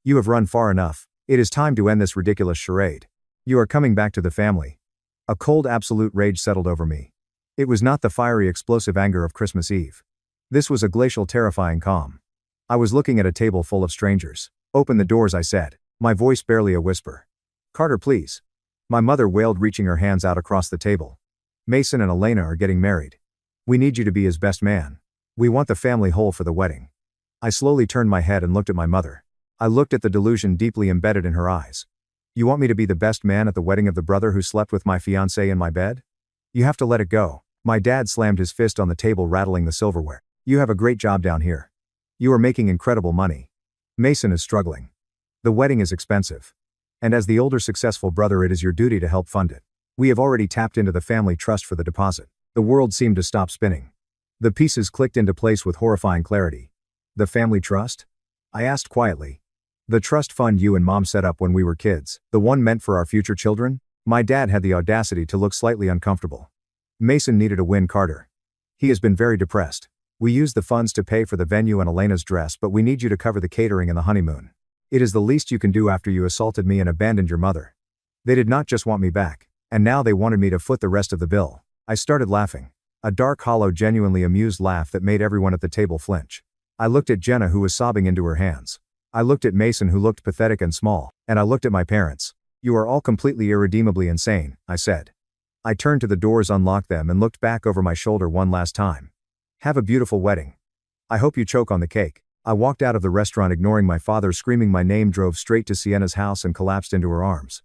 You have run far enough. It is time to end this ridiculous charade. You are coming back to the family. A cold, absolute rage settled over me. It was not the fiery, explosive anger of Christmas Eve. This was a glacial, terrifying calm. I was looking at a table full of strangers. Open the doors, I said, my voice barely a whisper. Carter, please. My mother wailed, reaching her hands out across the table. Mason and Elena are getting married. We need you to be his best man. We want the family whole for the wedding. I slowly turned my head and looked at my mother. I looked at the delusion deeply embedded in her eyes. You want me to be the best man at the wedding of the brother who slept with my fiancée in my bed? You have to let it go. My dad slammed his fist on the table, rattling the silverware. You have a great job down here. You are making incredible money. Mason is struggling. The wedding is expensive. And as the older, successful brother, it is your duty to help fund it. We have already tapped into the family trust for the deposit. The world seemed to stop spinning. The pieces clicked into place with horrifying clarity. The family trust? I asked quietly. The trust fund you and mom set up when we were kids, the one meant for our future children? My dad had the audacity to look slightly uncomfortable. Mason needed a win, Carter. He has been very depressed. We used the funds to pay for the venue and Elena's dress, but we need you to cover the catering and the honeymoon. It is the least you can do after you assaulted me and abandoned your mother. They did not just want me back, and now they wanted me to foot the rest of the bill. I started laughing. A dark, hollow, genuinely amused laugh that made everyone at the table flinch. I looked at Jenna, who was sobbing into her hands. I looked at Mason, who looked pathetic and small, and I looked at my parents. You are all completely irredeemably insane, I said. I turned to the doors, unlocked them, and looked back over my shoulder one last time. Have a beautiful wedding. I hope you choke on the cake. I walked out of the restaurant, ignoring my father screaming my name, drove straight to Sienna's house and collapsed into her arms.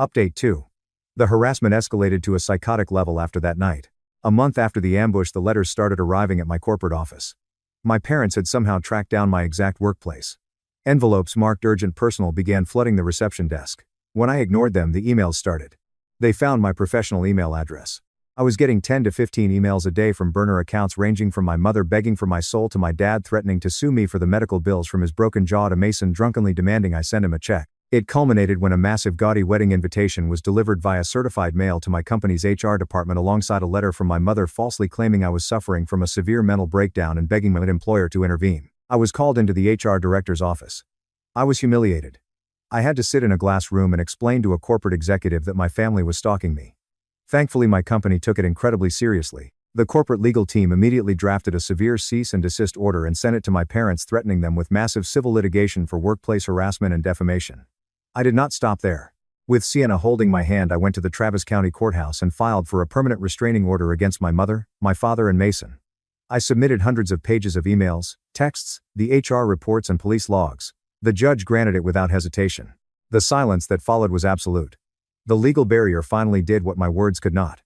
Update 2. The harassment escalated to a psychotic level after that night. A month after the ambush, the letters started arriving at my corporate office. My parents had somehow tracked down my exact workplace. Envelopes marked urgent personal began flooding the reception desk. When I ignored them, the emails started. They found my professional email address. I was getting 10 to 15 emails a day from burner accounts, ranging from my mother begging for my soul to my dad threatening to sue me for the medical bills from his broken jaw to Mason drunkenly demanding I send him a check. It culminated when a massive, gaudy wedding invitation was delivered via certified mail to my company's HR department, alongside a letter from my mother falsely claiming I was suffering from a severe mental breakdown and begging my employer to intervene. I was called into the HR director's office. I was humiliated. I had to sit in a glass room and explain to a corporate executive that my family was stalking me. Thankfully, my company took it incredibly seriously. The corporate legal team immediately drafted a severe cease and desist order and sent it to my parents, threatening them with massive civil litigation for workplace harassment and defamation. I did not stop there. With Sienna holding my hand, I went to the Travis County Courthouse and filed for a permanent restraining order against my mother, my father, and Mason. I submitted hundreds of pages of emails, texts, the HR reports, and police logs. The judge granted it without hesitation. The silence that followed was absolute. The legal barrier finally did what my words could not.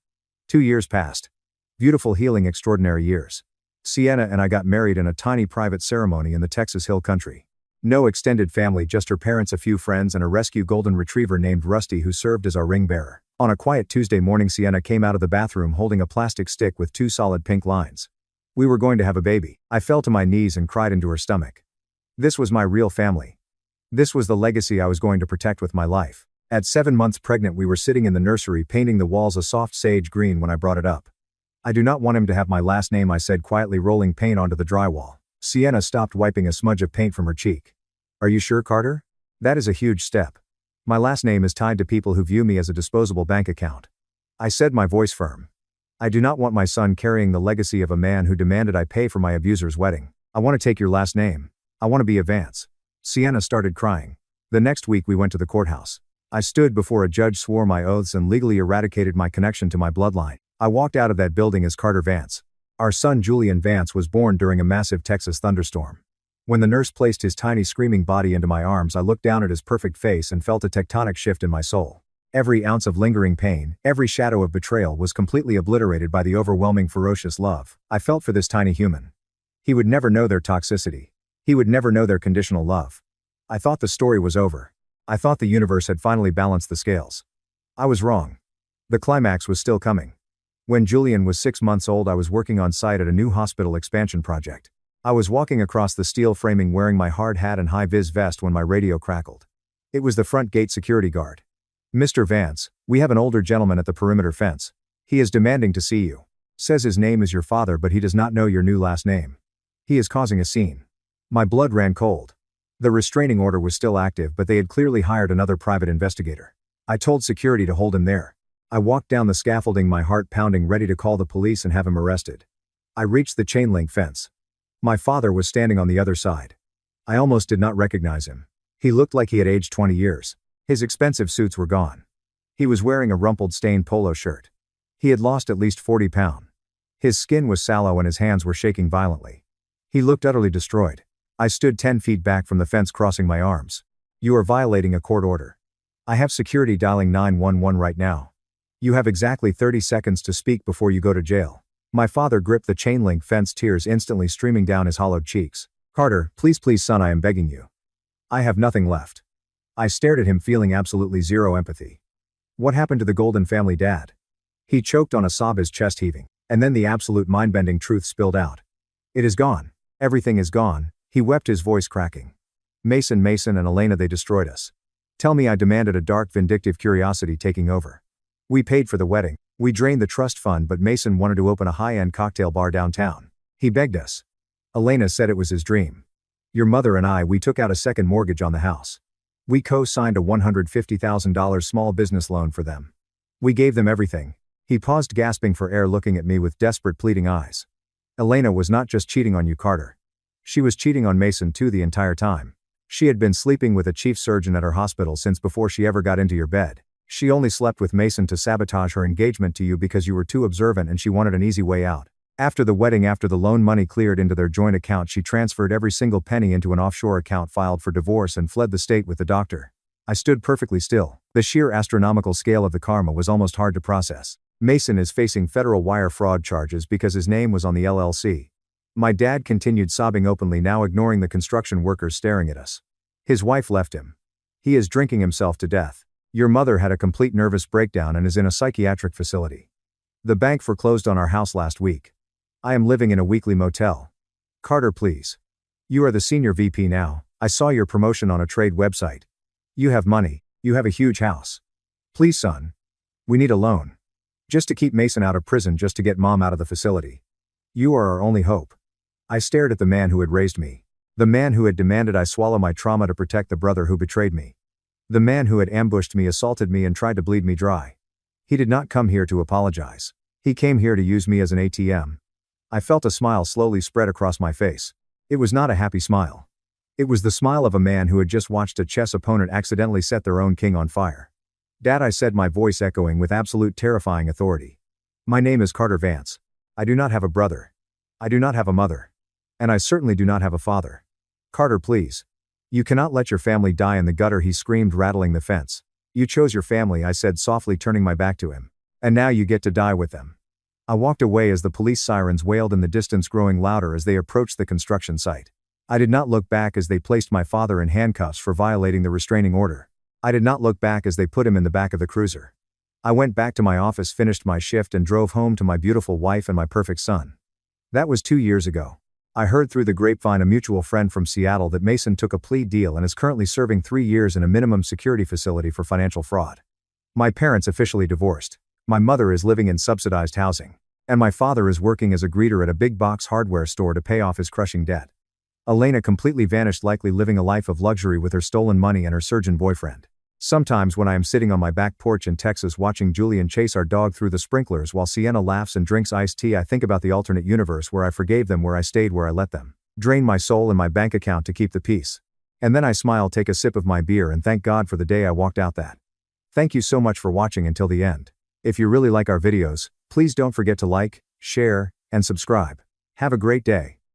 2 years passed. Beautiful, healing, extraordinary years. Sienna and I got married in a tiny private ceremony in the Texas Hill Country. No extended family, just her parents, a few friends, and a rescue golden retriever named Rusty who served as our ring bearer. On a quiet Tuesday morning, Sienna came out of the bathroom holding a plastic stick with 2 solid pink lines. We were going to have a baby. I fell to my knees and cried into her stomach. This was my real family. This was the legacy I was going to protect with my life. At 7 months pregnant, we were sitting in the nursery painting the walls a soft sage green when I brought it up. I do not want him to have my last name, I said quietly, rolling paint onto the drywall. Sienna stopped wiping a smudge of paint from her cheek. Are you sure, Carter? That is a huge step. My last name is tied to people who view me as a disposable bank account. I said, my voice firm. I do not want my son carrying the legacy of a man who demanded I pay for my abuser's wedding. I want to take your last name. I want to be a Vance. Sienna started crying. The next week we went to the courthouse. I stood before a judge, swore my oaths, and legally eradicated my connection to my bloodline. I walked out of that building as Carter Vance. Our son Julian Vance was born during a massive Texas thunderstorm. When the nurse placed his tiny screaming body into my arms, I looked down at his perfect face and felt a tectonic shift in my soul. Every ounce of lingering pain, every shadow of betrayal was completely obliterated by the overwhelming, ferocious love I felt for this tiny human. He would never know their toxicity. He would never know their conditional love. I thought the story was over. I thought the universe had finally balanced the scales. I was wrong. The climax was still coming. When Julian was 6 months old, I was working on site at a new hospital expansion project. I was walking across the steel framing wearing my hard hat and high-vis vest when my radio crackled. It was the front gate security guard. Mr. Vance, we have an older gentleman at the perimeter fence. He is demanding to see you. Says his name is your father, but he does not know your new last name. He is causing a scene. My blood ran cold. The restraining order was still active, but they had clearly hired another private investigator. I told security to hold him there. I walked down the scaffolding, my heart pounding, ready to call the police and have him arrested. I reached the chain link fence. My father was standing on the other side. I almost did not recognize him. He looked like he had aged 20 years. His expensive suits were gone. He was wearing a rumpled, stained polo shirt. He had lost at least 40 pounds. His skin was sallow and his hands were shaking violently. He looked utterly destroyed. I stood 10 feet back from the fence, crossing my arms. You are violating a court order. I have security dialing 911 right now. You have exactly 30 seconds to speak before you go to jail. My father gripped the chain link fence, tears instantly streaming down his hollowed cheeks. Carter, please, son, I am begging you. I have nothing left. I stared at him, feeling absolutely zero empathy. What happened to the Golden family, Dad? He choked on a sob, his chest heaving, and then the absolute mind-bending truth spilled out. It is gone. Everything is gone, he wept, his voice cracking. Mason and Elena, they destroyed us. Tell me, I demanded, a dark, vindictive curiosity taking over. We paid for the wedding. We drained the trust fund, but Mason wanted to open a high-end cocktail bar downtown. He begged us. Elena said it was his dream. Your mother and I, we took out a second mortgage on the house. We co-signed a $150,000 small business loan for them. We gave them everything. He paused, gasping for air, looking at me with desperate, pleading eyes. Elena was not just cheating on you, Carter. She was cheating on Mason too the entire time. She had been sleeping with a chief surgeon at her hospital since before she ever got into your bed. She only slept with Mason to sabotage her engagement to you because you were too observant and she wanted an easy way out. After the wedding, after the loan money cleared into their joint account, she transferred every single penny into an offshore account, filed for divorce, and fled the state with the doctor. I stood perfectly still. The sheer astronomical scale of the karma was almost hard to process. Mason is facing federal wire fraud charges because his name was on the LLC. My dad continued sobbing openly, now ignoring the construction workers staring at us. His wife left him. He is drinking himself to death. Your mother had a complete nervous breakdown and is in a psychiatric facility. The bank foreclosed on our house last week. I am living in a weekly motel. Carter, please. You are the senior VP now. I saw your promotion on a trade website. You have money. You have a huge house. Please, son. We need a loan. Just to keep Mason out of prison, just to get Mom out of the facility. You are our only hope. I stared at the man who had raised me. The man who had demanded I swallow my trauma to protect the brother who betrayed me. The man who had ambushed me, assaulted me, and tried to bleed me dry. He did not come here to apologize. He came here to use me as an ATM. I felt a smile slowly spread across my face. It was not a happy smile. It was the smile of a man who had just watched a chess opponent accidentally set their own king on fire. Dad, I said, my voice echoing with absolute terrifying authority. My name is Carter Vance. I do not have a brother. I do not have a mother. And I certainly do not have a father. Carter, please. You cannot let your family die in the gutter, he screamed, rattling the fence. You chose your family, I said softly, turning my back to him. And now you get to die with them. I walked away as the police sirens wailed in the distance, growing louder as they approached the construction site. I did not look back as they placed my father in handcuffs for violating the restraining order. I did not look back as they put him in the back of the cruiser. I went back to my office, finished my shift, and drove home to my beautiful wife and my perfect son. That was 2 years ago. I heard through the grapevine a mutual friend from Seattle that Mason took a plea deal and is currently serving 3 years in a minimum security facility for financial fraud. My parents officially divorced. My mother is living in subsidized housing. And my father is working as a greeter at a big box hardware store to pay off his crushing debt. Elena completely vanished, likely living a life of luxury with her stolen money and her surgeon boyfriend. Sometimes when I am sitting on my back porch in Texas watching Julian chase our dog through the sprinklers while Sienna laughs and drinks iced tea, I think about the alternate universe where I forgave them, where I stayed, where I let them drain my soul and my bank account to keep the peace. And then I smile, take a sip of my beer, and thank God for the day I walked out that. Thank you so much for watching until the end. If you really like our videos, please don't forget to like, share, and subscribe. Have a great day.